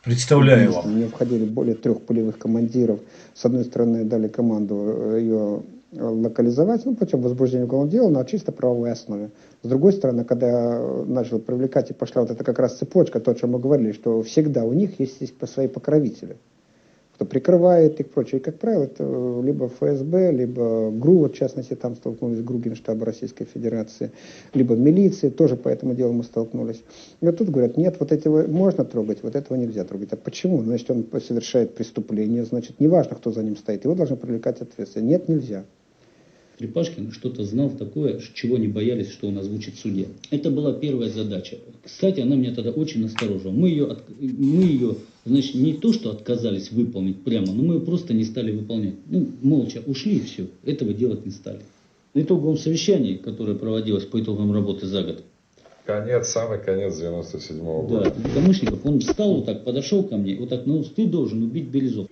Представляю вам. В нее входили более 3 полевых командиров. С одной стороны, дали команду ее локализовать, ну, путем возбуждения уголовного дела на чисто правовой основе. С другой стороны, когда начал привлекать и пошла вот эта как раз цепочка, то, о чем мы говорили, что всегда у них есть свои покровители, кто прикрывает их и прочее. И, как правило, это либо ФСБ, либо ГРУ, вот, в частности, там столкнулись ГРУ, Генштаба Российской Федерации, либо милиции, тоже по этому делу мы столкнулись. И вот тут говорят, нет, вот этого можно трогать, вот этого нельзя трогать. А почему? Значит, он совершает преступление, значит, неважно, кто за ним стоит, его должны привлекать ответственность. Нет, нельзя. Трепашкин что-то знал такое, чего не боялись, что он озвучит в суде. Это была первая задача. Кстати, она меня тогда очень насторожила. Мы ее, значит, не то, что отказались выполнить прямо, но мы ее просто не стали выполнять. Ну, молча ушли и все. Этого делать не стали. На итоговом совещании, которое проводилось по итогам работы за год. Самый конец 97-го года. Да, Камышников, он встал вот так, подошел ко мне, вот так, ну, ты должен убить Березов.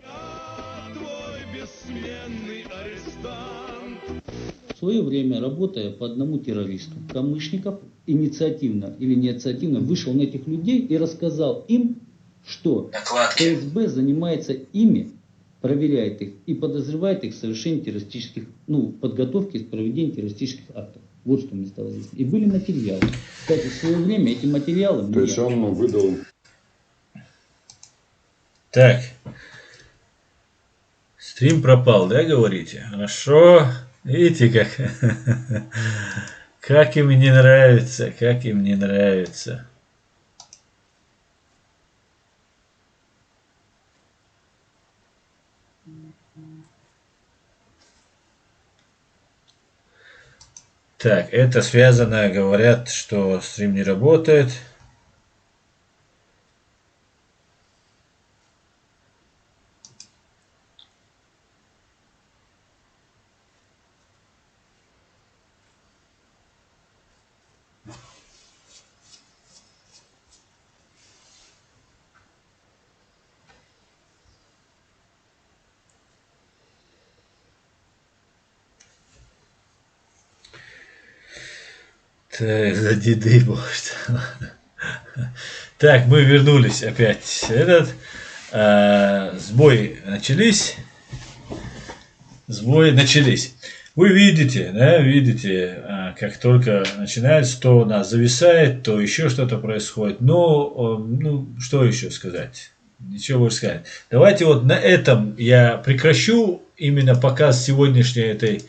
В свое время, работая по одному террористу, Камышников инициативно или неинициативно вышел на этих людей и рассказал им, что ФСБ занимается ими, проверяет их и подозревает их в совершении террористических, подготовки и проведении террористических актов. Вот что мне стало известно. И были материалы. Кстати, в свое время эти материалы... То есть он выдал... Так. Стрим пропал, да, говорите? Хорошо. Видите, как им не нравится, как им не нравится. Так, это связано, говорят, что стрим не работает. Так, за деды, может. Так, мы вернулись опять. Сбои начались. Вы видите, да, как только начинается, то у нас зависает, то еще что-то происходит. Ну, что еще сказать? Ничего больше сказать. Давайте вот на этом я прекращу именно показ сегодняшней этой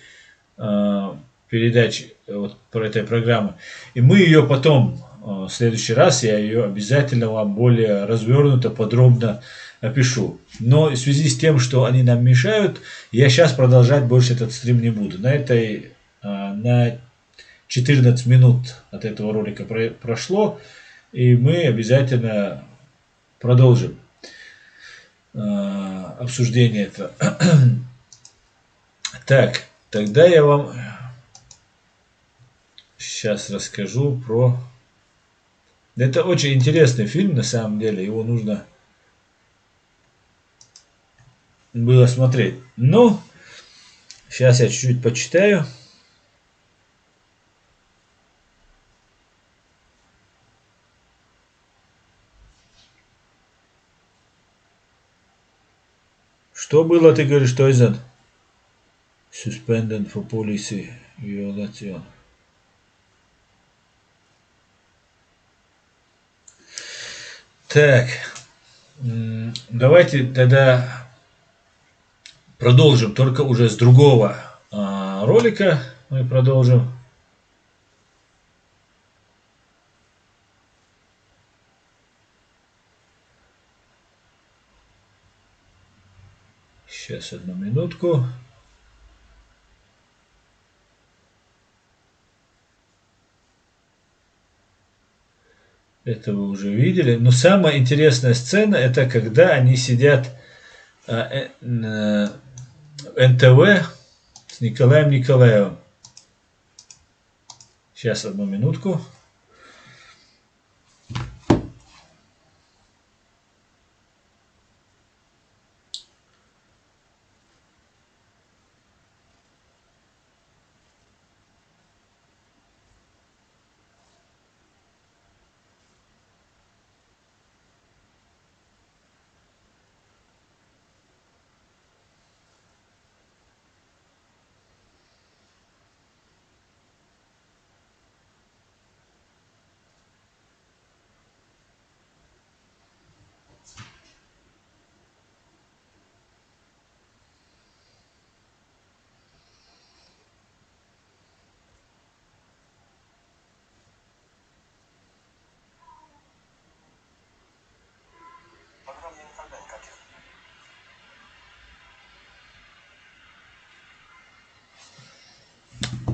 передачи, вот про этой программы. И мы ее потом, в следующий раз, я ее обязательно вам более развернуто, подробно опишу. Но в связи с тем, что они нам мешают, я сейчас продолжать больше этот стрим не буду. На 14 минут от этого ролика прошло, и мы обязательно продолжим обсуждение этого. Так, тогда я вам сейчас расскажу про... Это очень интересный фильм, на самом деле, его нужно было смотреть. Но сейчас я чуть-чуть почитаю. Что было, ты говоришь, Тойзен? Suspended for policy violation. Так, давайте тогда продолжим, только уже с другого ролика мы продолжим. Сейчас, одну минутку. Это вы уже видели. Но самая интересная сцена, это когда они сидят НТВ с Николаем Николаевым. Сейчас, одну минутку.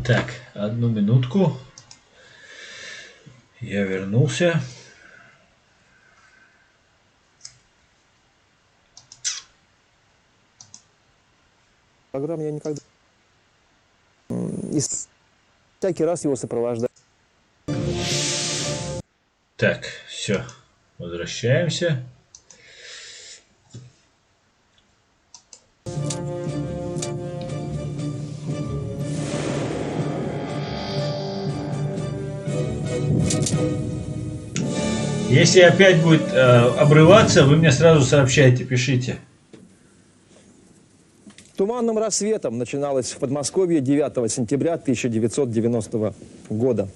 Так, одну минутку. Я вернулся. Программ я никогда... И всякий раз его сопровождаю. Так, все. Возвращаемся. Если опять будет обрываться, вы мне сразу сообщайте, пишите. Туманным рассветом начиналось в Подмосковье 9 сентября 1990 года.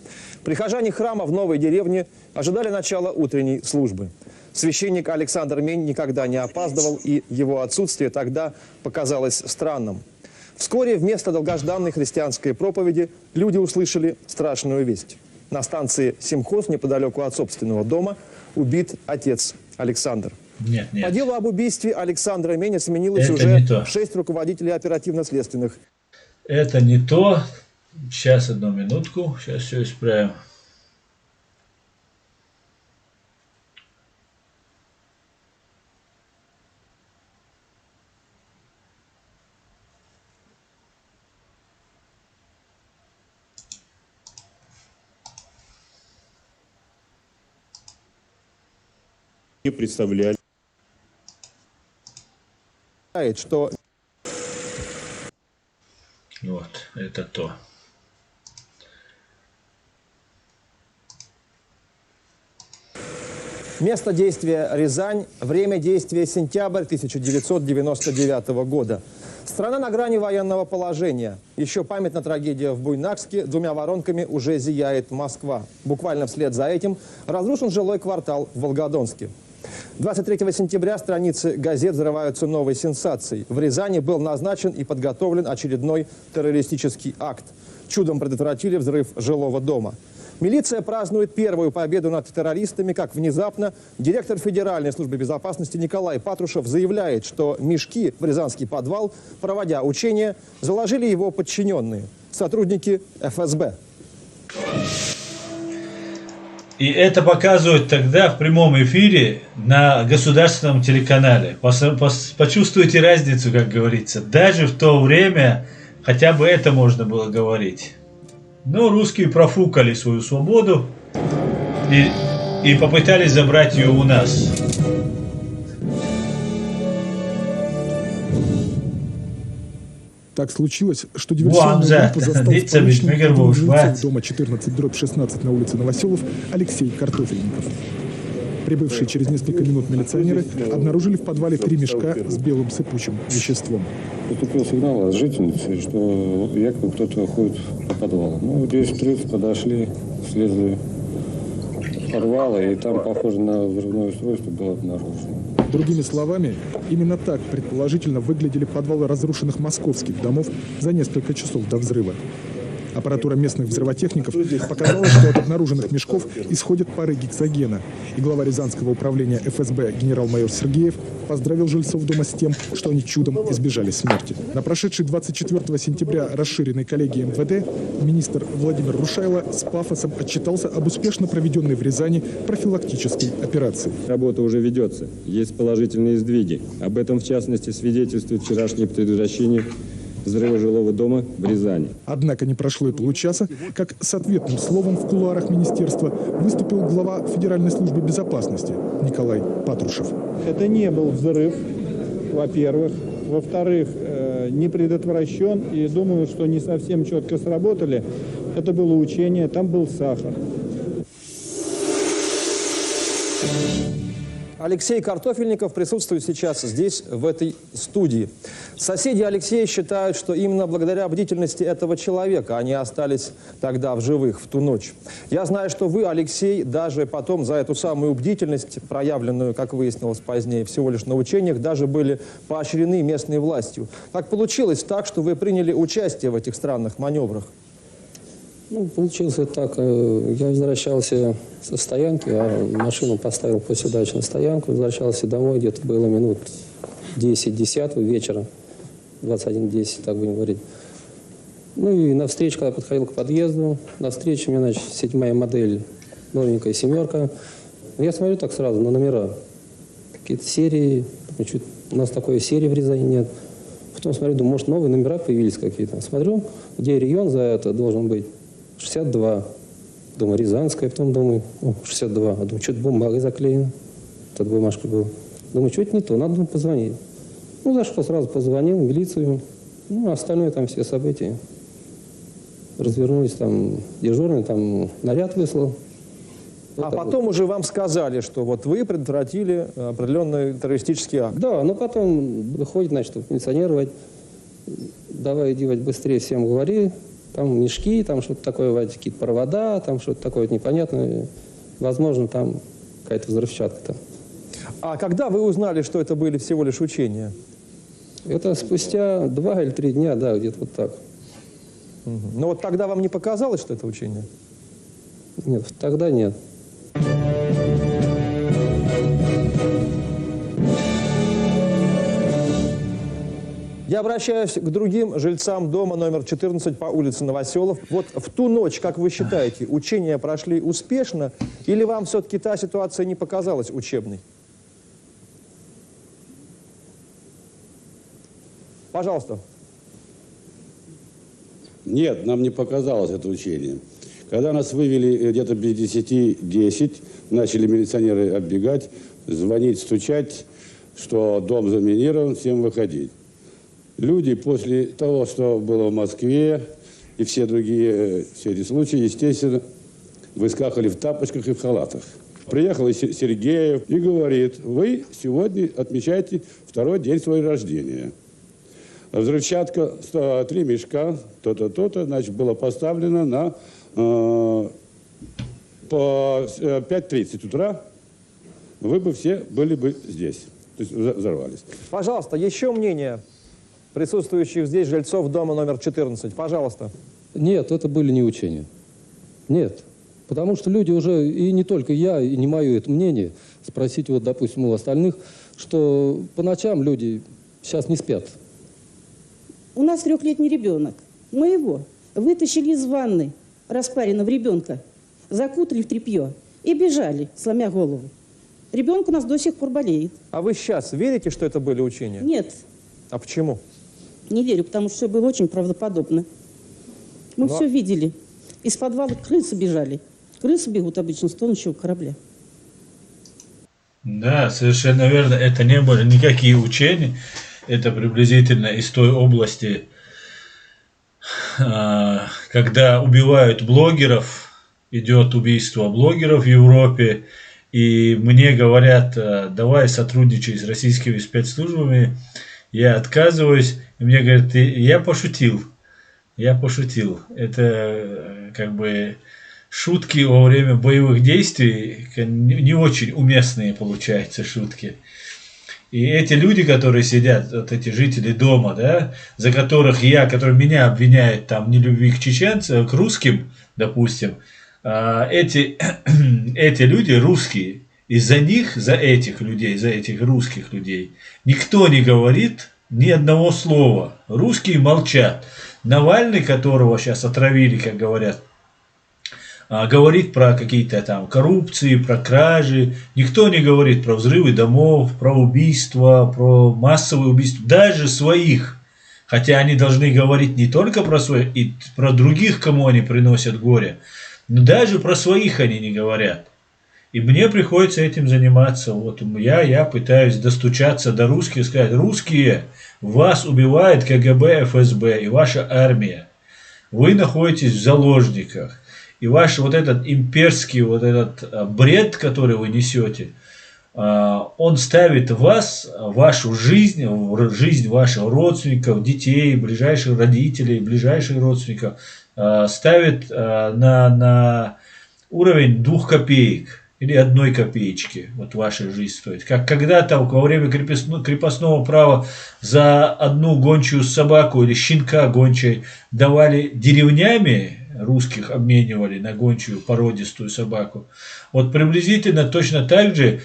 Прихожане храма в Новой деревне ожидали начала утренней службы. Священник Александр Мень никогда не опаздывал, и его отсутствие тогда показалось странным. Вскоре вместо долгожданной христианской проповеди люди услышали страшную весть. На станции Симхоз, неподалеку от собственного дома, убит отец Александр. Нет. По делу об убийстве Александра Меня сменилось Это уже 6 руководителей оперативно-следственных. Это не то. Сейчас, одну минутку. Сейчас все исправим. Представляли. Что... Вот, это то. Место действия Рязань, время действия сентябрь 1999 года. Страна на грани военного положения. Еще памятна трагедия в Буйнакске, 2 воронками уже зияет Москва. Буквально вслед за этим разрушен жилой квартал в Волгодонске. 23 сентября страницы газет взрываются новой сенсацией. В Рязани был назначен и подготовлен очередной террористический акт. Чудом предотвратили взрыв жилого дома. Милиция празднует первую победу над террористами, как внезапно директор Федеральной службы безопасности Николай Патрушев заявляет, что мешки в Рязанский подвал, проводя учения, заложили его подчиненные, сотрудники ФСБ. И это показывают тогда в прямом эфире на государственном телеканале. Почувствуйте разницу, как говорится. Даже в то время хотя бы это можно было говорить. Но русские профукали свою свободу и попытались забрать ее у нас. Так случилось, что диверсионную группу застал в поличном дома 14/16 на улице Новоселов Алексей Картофельников. Прибывшие через несколько минут милиционеры обнаружили в подвале 3 мешка с белым сыпучим веществом. Поступил сигнал от жительницы, что якобы кто-то ходит по подвалу. Ну, 10:30 подошли, слезли в подвал, и там, похоже на взрывное устройство, было обнаружено. Другими словами, именно так предположительно выглядели подвалы разрушенных московских домов за несколько часов до взрыва. Аппаратура местных взрывотехников показала, что от обнаруженных мешков исходят пары гексогена. И глава Рязанского управления ФСБ генерал-майор Сергеев поздравил жильцов дома с тем, что они чудом избежали смерти. На прошедшей 24 сентября расширенной коллегии МВД министр Владимир Рушайло с пафосом отчитался об успешно проведенной в Рязани профилактической операции. Работа уже ведется. Есть положительные сдвиги. Об этом, в частности, свидетельствует вчерашнее предотвращение взрыва жилого дома в Рязани. Однако не прошло и получаса, как с ответным словом в кулуарах министерства выступил глава Федеральной службы безопасности Николай Патрушев. Это не был взрыв, во-первых. Во-вторых, не предотвращен, и думаю, что не совсем четко сработали. Это было учение, там был сахар. Алексей Картофельников присутствует сейчас здесь, в этой студии. Соседи Алексея считают, что именно благодаря бдительности этого человека они остались тогда в живых, в ту ночь. Я знаю, что вы, Алексей, даже потом за эту самую бдительность, проявленную, как выяснилось позднее, всего лишь на учениях, даже были поощрены местной властью. Как получилось так, что вы приняли участие в этих странных маневрах? Ну, получилось так. Я возвращался со стоянки, а машину поставил после удачи на стоянку. Возвращался домой, где-то было минут 10 вечера, 21:10, так будем говорить. Ну и на встречу, когда подходил к подъезду, на встрече мне, значит, 7-я модель, новенькая «семерка». Я смотрю так сразу на номера. Какие-то серии, у нас такой серии в Рязани нет. Потом смотрю, думаю, может, новые номера появились какие-то. Смотрю, где район за это должен быть. 62. Думаю, Рязанская. Потом думаю, 62. А думаю, что-то бумагой заклеено. Тут бумажка была. Думаю, что-то не то, надо позвонить. Ну, зашел, сразу позвонил в милицию. Ну, остальное там все события. Развернулись там, дежурный там наряд выслал. А потом уже вам сказали, что вот вы предотвратили определенный террористический акт. Да, но потом выходит, значит, милиционер, давай иди быстрее всем говори, там мешки, там что-то такое, какие-то провода, там что-то такое непонятное. Возможно, там какая-то взрывчатка там. А когда вы узнали, что это были всего лишь учения? Это спустя 2 или 3 дня, да, где-то вот так. Но вот тогда вам не показалось, что это учение? Нет, тогда нет. Я обращаюсь к другим жильцам дома номер 14 по улице Новоселов. Вот в ту ночь, как вы считаете, учения прошли успешно, или вам все-таки та ситуация не показалась учебной? Пожалуйста. Нет, нам не показалось это учение. Когда нас вывели где-то без 10:10, начали милиционеры оббегать, звонить, стучать, что дом заминирован, всем выходить. Люди после того, что было в Москве и все другие все эти случаи, естественно, выскакивали в тапочках и в халатах. Приехал Сергеев и говорит: вы сегодня отмечаете 2-й день своего рождения. Взрывчатка, 3 мешка, то-то, то-то, значит, было поставлено на по 5:30 утра, вы бы все были бы здесь, то есть взорвались. Пожалуйста, еще мнение присутствующих здесь жильцов дома номер 14. Пожалуйста. Нет, это были не учения. Нет. Потому что люди уже, и не только я, и не мое это мнение, спросить вот, допустим, у остальных, что по ночам люди сейчас не спят. У нас 3-летний ребенок. Мы его вытащили из ванны, распаренного ребенка, закутали в тряпье и бежали, сломя голову. Ребенок у нас до сих пор болеет. А вы сейчас верите, что это были учения? Нет. А почему? Не верю, потому что все было очень правдоподобно. Мы все видели. Из подвала крысы бежали. Крысы бегут обычно с тонущего корабля. Да, совершенно верно. Это не были никакие учения. Это приблизительно из той области, когда убивают блогеров, идет убийство блогеров в Европе, и мне говорят: давай сотрудничай с российскими спецслужбами. Я отказываюсь, и мне говорят: я пошутил. Я пошутил. Это как бы шутки во время боевых действий, не очень уместные получаются шутки. И эти люди, которые сидят, вот эти жители дома, да, за которых которые меня обвиняют там в нелюбви к чеченцам, к русским, допустим, эти люди русские, и за них, за этих людей, за этих русских людей, никто не говорит ни одного слова. Русские молчат. Навальный, которого сейчас отравили, как говорят, говорит про какие-то там коррупции, про кражи. Никто не говорит про взрывы домов, про убийства, про массовые убийства, даже своих. Хотя они должны говорить не только про своих, и про других, кому они приносят горе, но даже про своих они не говорят. И мне приходится этим заниматься. Вот я пытаюсь достучаться до русских и сказать: русские, вас убивает КГБ, ФСБ и ваша армия. Вы находитесь в заложниках. И ваш вот этот имперский вот этот бред, который вы несете, он ставит вас, вашу жизнь, жизнь ваших родственников, детей, ближайших родителей, ближайших родственников, ставит на уровень 2 копеек или 1 копеечки. Вот ваша жизнь стоит. Как когда-то во время крепостного права за одну гончую собаку или щенка гончей давали деревнями, русских обменивали на гончую породистую собаку. Вот приблизительно точно так же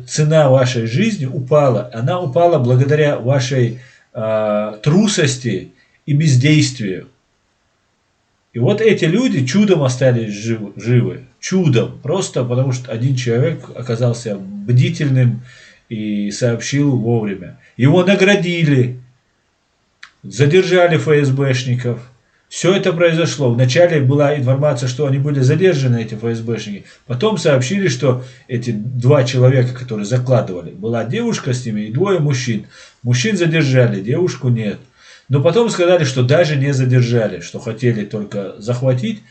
цена вашей жизни упала. Она упала благодаря вашей трусости и бездействию. И вот эти люди чудом остались живы. Чудом. Просто потому что один человек оказался бдительным и сообщил вовремя. Его наградили, задержали ФСБшников. Все это произошло. Вначале была информация, что они были задержаны, эти ФСБшники. Потом сообщили, что эти 2 человека, которые закладывали, была девушка с ними и 2 мужчин. Мужчин задержали, девушку нет. Но потом сказали, что даже не задержали, что хотели только захватить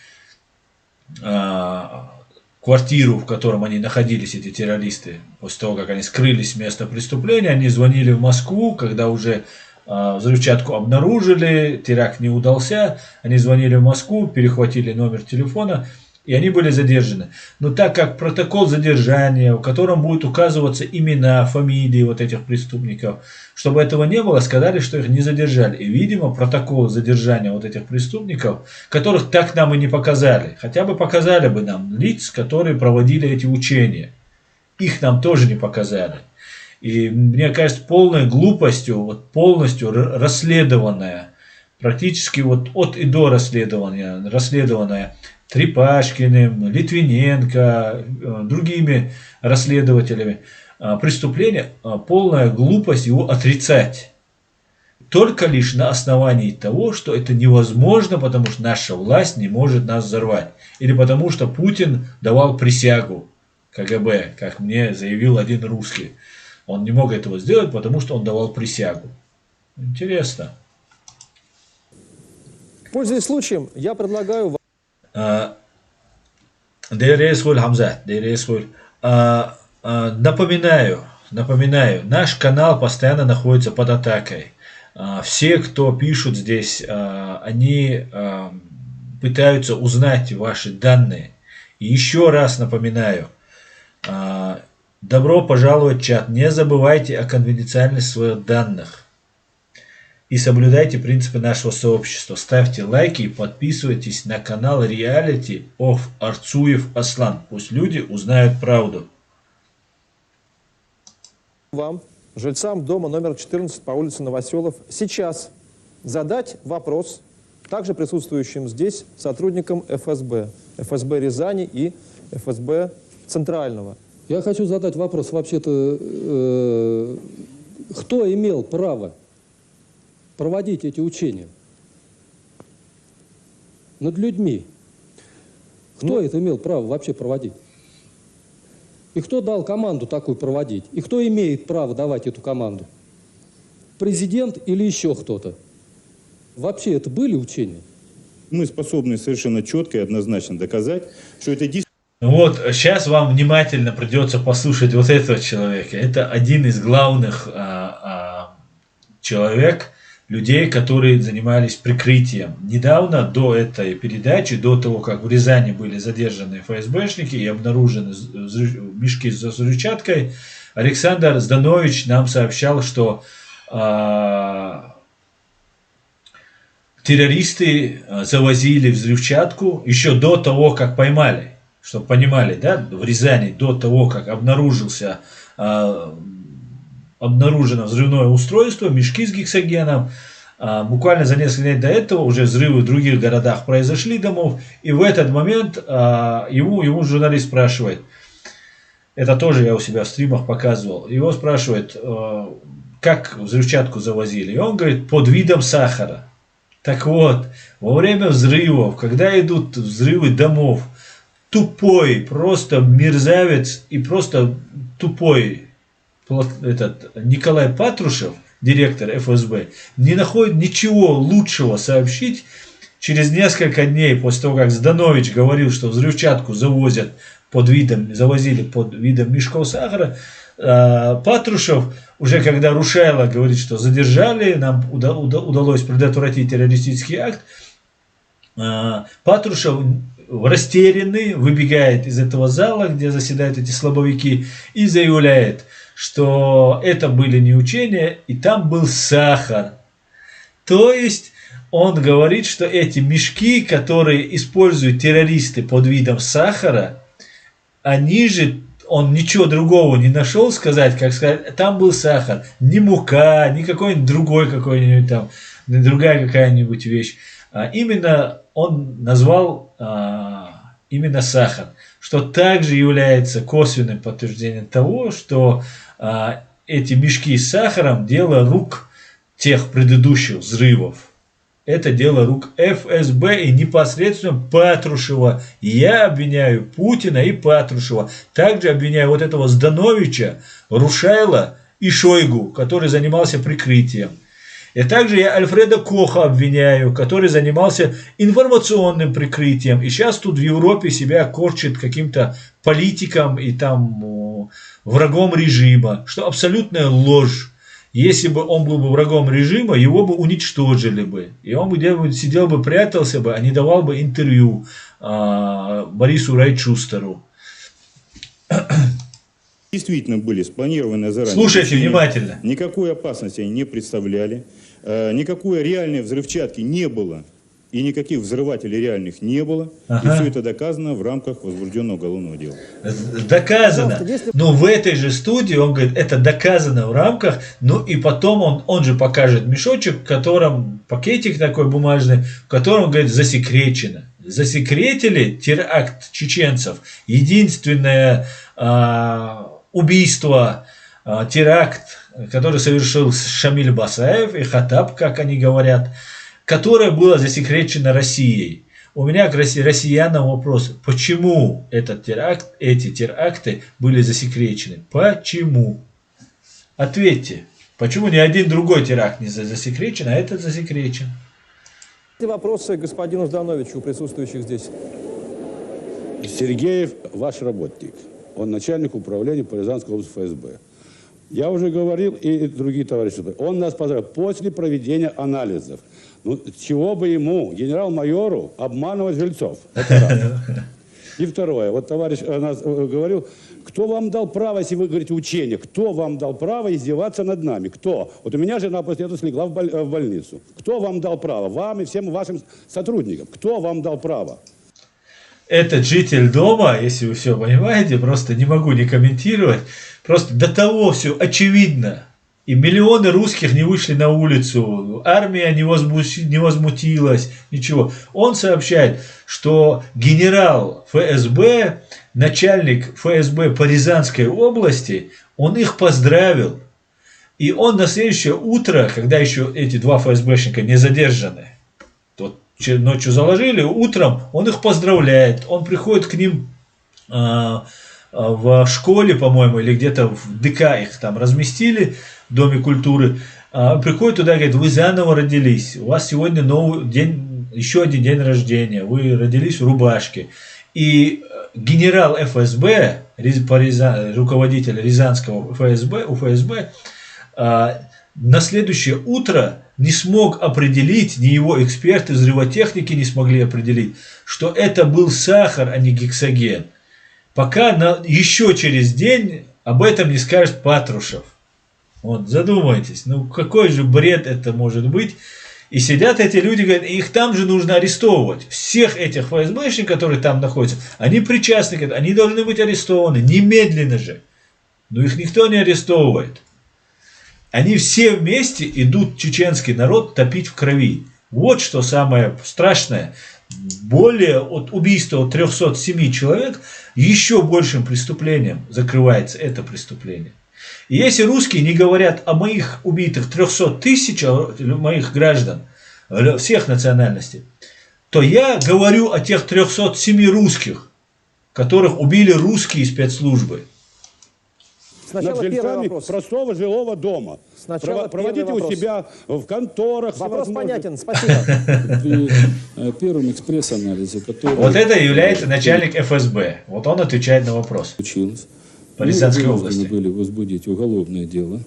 квартиру, в котором они находились, эти террористы. После того, как они скрылись с места преступления, они звонили в Москву, когда уже взрывчатку обнаружили, теракт не удался, они звонили в Москву, перехватили номер телефона, и они были задержаны. Но так как протокол задержания, в котором будут указываться имена, фамилии вот этих преступников, чтобы этого не было, сказали, что их не задержали. И, видимо, протокол задержания вот этих преступников, которых так нам и не показали, хотя бы показали бы нам лиц, которые проводили эти учения. Их нам тоже не показали. И мне кажется, полной глупостью, вот полностью расследованная, практически вот от и до расследованная Трепашкиным, Литвиненко, другими расследователями, преступление, полная глупость его отрицать. Только лишь на основании того, что это невозможно, потому что наша власть не может нас взорвать. Или потому что Путин давал присягу КГБ, как мне заявил один русский. Он не мог этого сделать, потому что он давал присягу. Интересно. Пользуясь случаем, я предлагаю... Напоминаю, наш канал постоянно находится под атакой. Все, кто пишут здесь, они пытаются узнать ваши данные. И еще раз напоминаю, добро пожаловать в чат. Не забывайте о конфиденциальности своих данных. И соблюдайте принципы нашего сообщества. Ставьте лайки и подписывайтесь на канал Reality of Арцуев Аслан. Пусть люди узнают правду. Вам, жильцам дома номер 14 по улице Новоселов, сейчас задать вопрос также присутствующим здесь сотрудникам ФСБ. ФСБ Рязани и ФСБ Центрального. Я хочу задать вопрос вообще-то, кто имел право проводить эти учения над людьми? Кто это имел право вообще проводить? И кто дал команду такую проводить? И кто имеет право давать эту команду? Президент или еще кто-то? Вообще это были учения? Мы способны совершенно четко и однозначно доказать, что это действительно... Вот, сейчас вам внимательно придется послушать вот этого человека. Это один из главных людей, которые занимались прикрытием. Недавно, до этой передачи, до того, как в Рязани были задержаны ФСБшники и обнаружены мешки с взрывчаткой, Александр Зданович нам сообщал, что террористы завозили взрывчатку еще до того, как поймали. Чтобы понимали, да, в Рязани до того, как обнаружено взрывное устройство, мешки с гексогеном, буквально за несколько дней до этого уже взрывы в других городах произошли домов, и в этот момент ему журналист спрашивает, это тоже я у себя в стримах показывал, его спрашивает, как взрывчатку завозили, и он говорит, под видом сахара. Так вот, во время взрывов, когда идут взрывы домов, тупой, просто мерзавец и просто тупой Николай Патрушев, директор ФСБ, не находит ничего лучшего сообщить через несколько дней после того, как Зданович говорил, что взрывчатку завозили под видом мешков сахара. Патрушев, уже когда Рушайло говорит, что задержали, нам удалось предотвратить террористический акт, Патрушев растерянный выбегает из этого зала, где заседают эти слабовики, и заявляет, что это были не учения, и там был сахар. То есть он говорит, что эти мешки, которые используют террористы под видом сахара, он ничего другого не нашел сказать, как сказать, там был сахар, не мука, не какой-нибудь другой какой-нибудь там, другая какая-нибудь вещь. именно он назвал именно сахар, что также является косвенным подтверждением того, что эти мешки с сахаром – дело рук тех предыдущих взрывов. Это дело рук ФСБ и непосредственно Патрушева. Я обвиняю Путина и Патрушева. Также обвиняю вот этого Здановича, Рушайла и Шойгу, который занимался прикрытием. И также я Альфреда Коха обвиняю, который занимался информационным прикрытием. И сейчас тут в Европе себя корчит каким-то политиком и там врагом режима, что абсолютная ложь. Если бы он был бы врагом режима, его бы уничтожили бы. И он бы где-нибудь сидел бы, прятался бы, а не давал бы интервью Борису Райчустеру. Действительно были спланированы заранее. Слушайте внимательно. Никакой опасности они не представляли. Никакой реальной взрывчатки не было. И никаких взрывателей реальных не было. И все это доказано в рамках возбужденного уголовного дела. Доказано. Но в этой же студии он говорит, это доказано в рамках. Ну и потом он же покажет мешочек, в котором пакетик такой бумажный, в котором, говорит, засекречено. Засекретили теракт чеченцев. Единственное убийство, теракт, который совершил Шамиль Басаев и Хаттаб, как они говорят, которое было засекречено Россией. У меня к россиянам вопрос, почему эти теракты были засекречены? Почему? Ответьте, почему ни один другой теракт не засекречен, а этот засекречен? Вопросы к господину Здановичу, присутствующих здесь. Сергеев ваш работник. Он начальник управления по Рязанской области ФСБ. Я уже говорил, и другие товарищи, он нас поздравил после проведения анализов. Ну, чего бы ему, генерал-майору, обманывать жильцов? Это раз. И второе. Вот товарищ нас говорил, кто вам дал право, если вы говорите учение, кто вам дал право издеваться над нами? Кто? Вот у меня жена после этого слегла в больницу. Кто вам дал право? Вам и всем вашим сотрудникам. Кто вам дал право? Этот житель дома, если вы все понимаете, просто не могу не комментировать, просто до того все очевидно. И миллионы русских не вышли на улицу, армия не возмутилась, ничего. Он сообщает, что генерал ФСБ, начальник ФСБ по Рязанской области, он их поздравил. И он на следующее утро, когда еще эти два ФСБшника не задержаны, ночью заложили, утром он их поздравляет. Он приходит к ним в школе, по-моему, или где-то в ДК их там разместили, в Доме культуры. Приходит туда и говорит, вы заново родились, у вас сегодня новый день, еще один день рождения, вы родились в рубашке. И генерал ФСБ, руководитель Рязанского ФСБ, УФСБ, на следующее утро не смог определить, ни его эксперты взрывотехники не смогли определить, что это был сахар, а не гексоген. Пока еще через день об этом не скажет Патрушев. Вот, задумайтесь, ну какой же бред это может быть. И сидят эти люди, говорят, их там же нужно арестовывать. Всех этих ФСБшников, которые там находятся, они причастны, они должны быть арестованы, немедленно же. Но их никто не арестовывает. Они все вместе идут чеченский народ топить в крови. Вот что самое страшное. Более от убийства 307 человек еще большим преступлением закрывается это преступление. И если русские не говорят о моих убитых 300 тысяч, моих граждан, всех национальностей, то я говорю о тех 307 русских, которых убили русские спецслужбы. Над жильцами простого жилого дома. Проводите у себя в конторах. Вопрос понятен, спасибо. При первом экспресс-анализе, который... Вот это является начальник ФСБ. Вот он отвечает на вопрос. По Рязанской области. Мы были возбудить уголовное дело,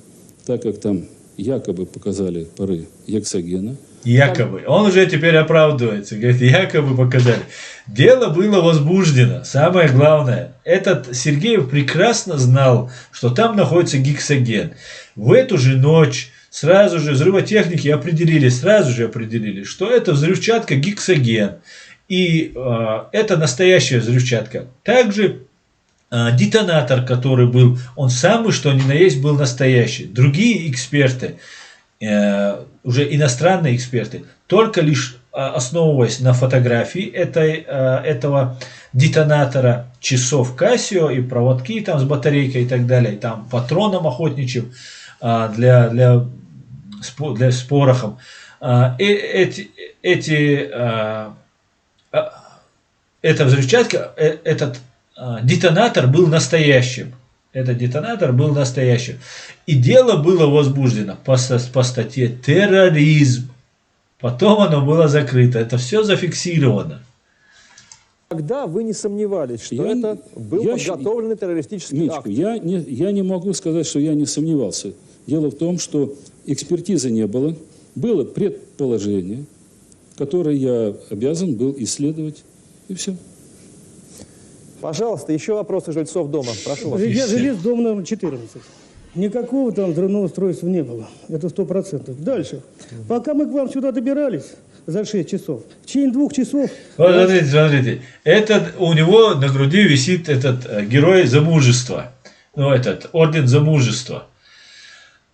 так как там якобы показали пары гексогена. Якобы. Он уже теперь оправдывается. Говорит, якобы показали. Дело было возбуждено. Самое главное. Этот Сергеев прекрасно знал, что там находится гексоген. В эту же ночь сразу же взрывотехники сразу же определили, что это взрывчатка гексоген. И это настоящая взрывчатка. Также детонатор, который был, он самый что ни на есть был настоящий. Другие эксперты, уже иностранные эксперты, только лишь основываясь на фотографии этого детонатора, часов Casio и проводки там с батарейкой и так далее, там патроном охотничьим с порохом. Эта взрывчатка, этот детонатор был настоящим. Этот детонатор был настоящим. И дело было возбуждено по статье терроризм. Потом оно было закрыто. Это все зафиксировано. Когда вы не сомневались, что это был подготовленный террористический акт? Я не могу сказать, что я не сомневался. Дело в том, что экспертизы не было. Было предположение, которое я обязан был исследовать. И все. Пожалуйста, еще вопросы жильцов дома. Прошу вас. Я жилец дома номер 14. Никакого там взрывного устройства не было. Это 100%. Дальше. Пока мы к вам сюда добирались за 6 часов, в течение 2 часов... Вот смотрите. У него на груди висит этот герой за мужество. Ну, этот орден за мужество.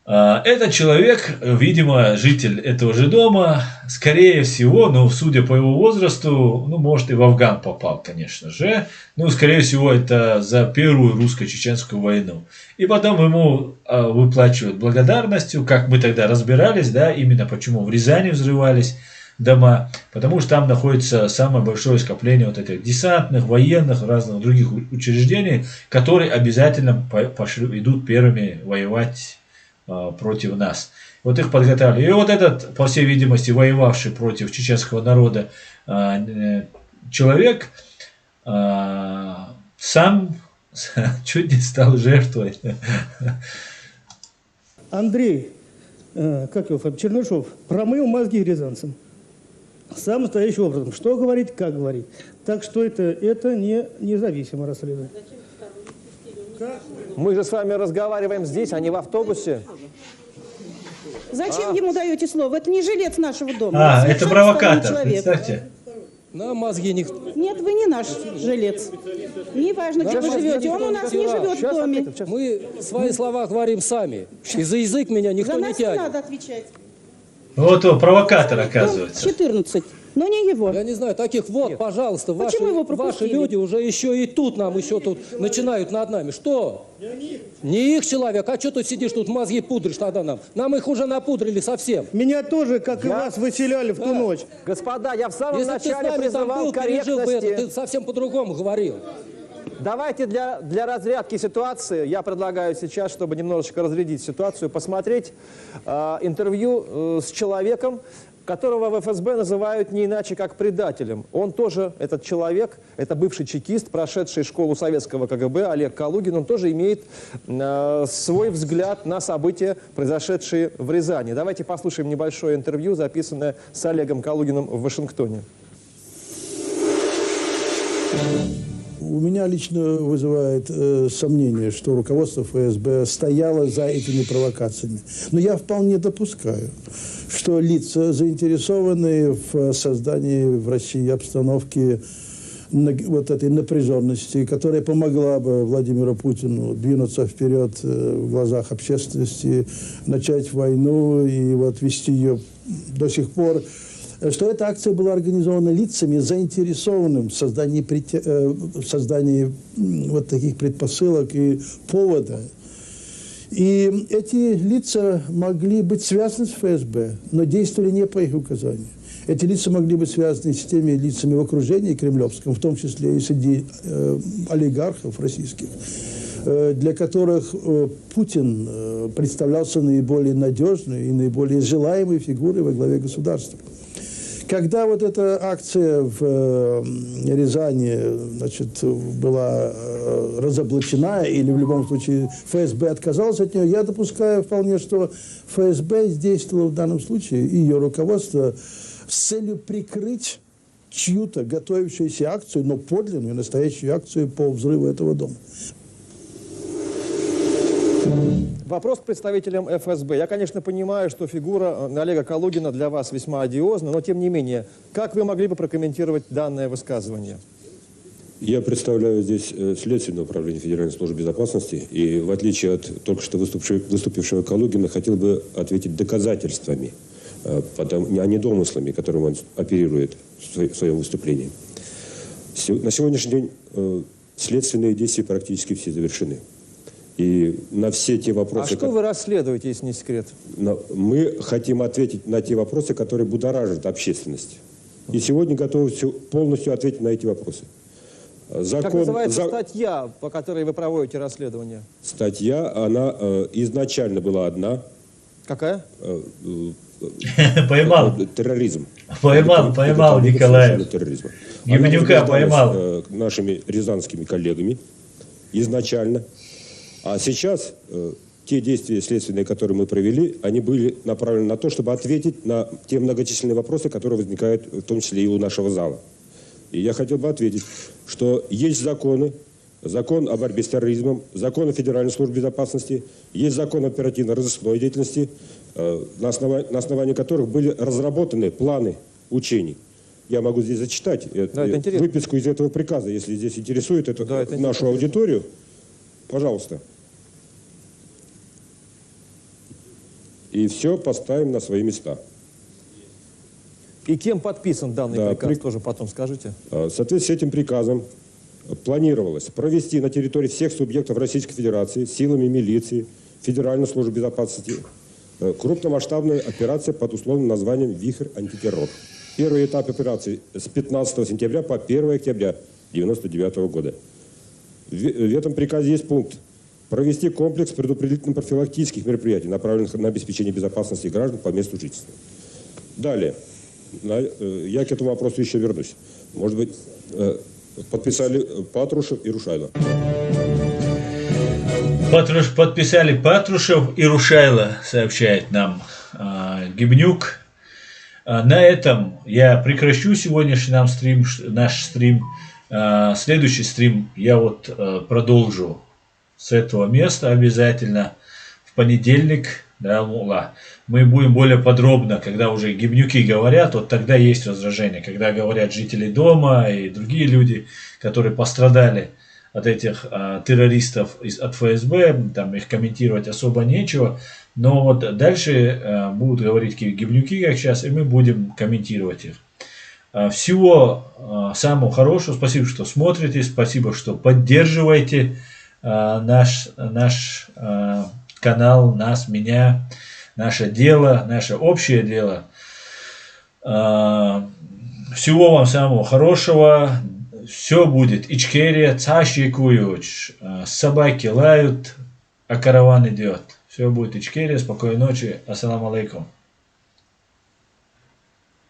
Этот человек, видимо, житель этого же дома, скорее всего, ну, судя по его возрасту, ну, может, и в Афган попал, конечно же. Ну, скорее всего, это за первую русско-чеченскую войну. И потом ему выплачивают благодарностью, как мы тогда разбирались, да, именно почему в Рязани взрывались дома, потому что там находится самое большое скопление вот этих десантных, военных, разных других учреждений, которые обязательно идут первыми воевать против нас. Вот их подготовили. И вот этот, по всей видимости, воевавший против чеченского народа человек сам чуть не стал жертвой. Андрей, как его, Чернышов, промыл мозги рязанцам. Самым настоящим образом. Что говорить, как говорить. Так что это не независимое расследование. Мы же с вами разговариваем здесь, а не в автобусе. Зачем ему даете слово? Это не жилец нашего дома. Это провокатор, представьте. На мозги никто... Нет, вы не наш жилец. Неважно, где вы живете. Он у нас не живет в доме. Мы свои слова говорим сами. И за язык меня никто не тянет. За нас не надо отвечать. Вот он, провокатор, оказывается. 14. Но не его. Я не знаю, таких вот, пожалуйста, ваши люди уже еще и тут нам еще тут начинают над нами. Что? Не их человек, а что ты сидишь тут, мозги пудришь тогда нам? Нам их уже напудрили совсем. Меня тоже, как и вас, выселяли в ту ночь. Господа, я в самом начале призывал к корректности. Ты совсем по-другому говорил. Давайте для разрядки ситуации, я предлагаю сейчас, чтобы немножечко разрядить ситуацию, посмотреть интервью с человеком, которого в ФСБ называют не иначе как предателем. Он тоже, этот человек, это бывший чекист, прошедший школу советского КГБ, Олег Калугин, он тоже имеет свой взгляд на события, произошедшие в Рязани. Давайте послушаем небольшое интервью, записанное с Олегом Калугиным в Вашингтоне. У меня лично вызывает сомнение, что руководство ФСБ стояло за этими провокациями. Но я вполне допускаю, что лица, заинтересованные в создании в России обстановки вот этой напряженности, которая помогла бы Владимиру Путину двинуться вперед в глазах общественности, начать войну и вот вести ее до сих пор, что эта акция была организована лицами, заинтересованными в создании вот таких предпосылок и повода. И эти лица могли быть связаны с ФСБ, но действовали не по их указанию. Эти лица могли быть связаны с теми лицами в окружении кремлевском, в том числе и среди олигархов российских, для которых Путин представлялся наиболее надежной и наиболее желаемой фигурой во главе государства. Когда вот эта акция в Рязани, значит, была разоблачена, или в любом случае ФСБ отказалась от нее, я допускаю вполне, что ФСБ действовало в данном случае, и ее руководство, с целью прикрыть чью-то готовящуюся акцию, но подлинную, настоящую акцию по взрыву этого дома. Вопрос к представителям ФСБ. Я, конечно, понимаю, что фигура Олега Калугина для вас весьма одиозна, но тем не менее, как вы могли бы прокомментировать данное высказывание? Я представляю здесь Следственное управление Федеральной службы безопасности, и в отличие от только что выступившего Калугина, хотел бы ответить доказательствами. а не домыслами, которыми он оперирует в своем выступлении. На сегодняшний день следственные действия практически все завершены. И на все те вопросы... А что вы расследуете, если не секрет? Мы хотим ответить на те вопросы, которые будоражат общественность. И сегодня готовы полностью ответить на эти вопросы. Как называется статья, по которой вы проводите расследование? Статья, она изначально была одна. Какая? Поймал. Терроризм. Поймал Николай. Гибнюка поймал. Нашими рязанскими коллегами изначально. А сейчас те действия следственные, которые мы провели, они были направлены на то, чтобы ответить на те многочисленные вопросы, которые возникают в том числе и у нашего зала. И я хотел бы ответить, что есть законы, закон о борьбе с терроризмом, закон о Федеральной службе безопасности, есть закон о оперативно-розыскной деятельности, на основании которых были разработаны планы учений. Я могу здесь зачитать выписку из этого приказа, если здесь интересует нашу аудиторию. Пожалуйста. И все поставим на свои места. И кем подписан данный приказ, тоже потом скажите? В соответствии с этим приказом планировалось провести на территории всех субъектов Российской Федерации силами милиции, Федеральной службы безопасности крупномасштабная операция под условным названием «Вихрь-антитеррор». Первый этап операции с 15 сентября по 1 октября 1999 года. В этом приказе есть пункт: провести комплекс предупредительно-профилактических мероприятий, направленных на обеспечение безопасности граждан по месту жительства. Далее. Я к этому вопросу еще вернусь. Может быть, подписали Патрушев и Рушайло. Подписали Патрушев и Рушайло, сообщает нам Гибнюк. На этом я прекращу сегодняшний наш стрим. Следующий стрим я продолжу с этого места обязательно в понедельник. Да, мы будем более подробно, когда уже гибнюки говорят, вот тогда есть возражение. Когда говорят жители дома и другие люди, которые пострадали от этих террористов от ФСБ, там их комментировать особо нечего. Но вот дальше будут говорить гибнюки, как сейчас, и мы будем комментировать их. Всего самого хорошего. Спасибо, что смотрите. Спасибо, что поддерживаете наш канал, нас, меня, наше дело, наше общее дело. Всего вам самого хорошего. Все будет. Ичкерия, цащи куют, собаки лают, а караван идет. Все будет Ичкерия. Спокойной ночи. Ассаламу алейкум.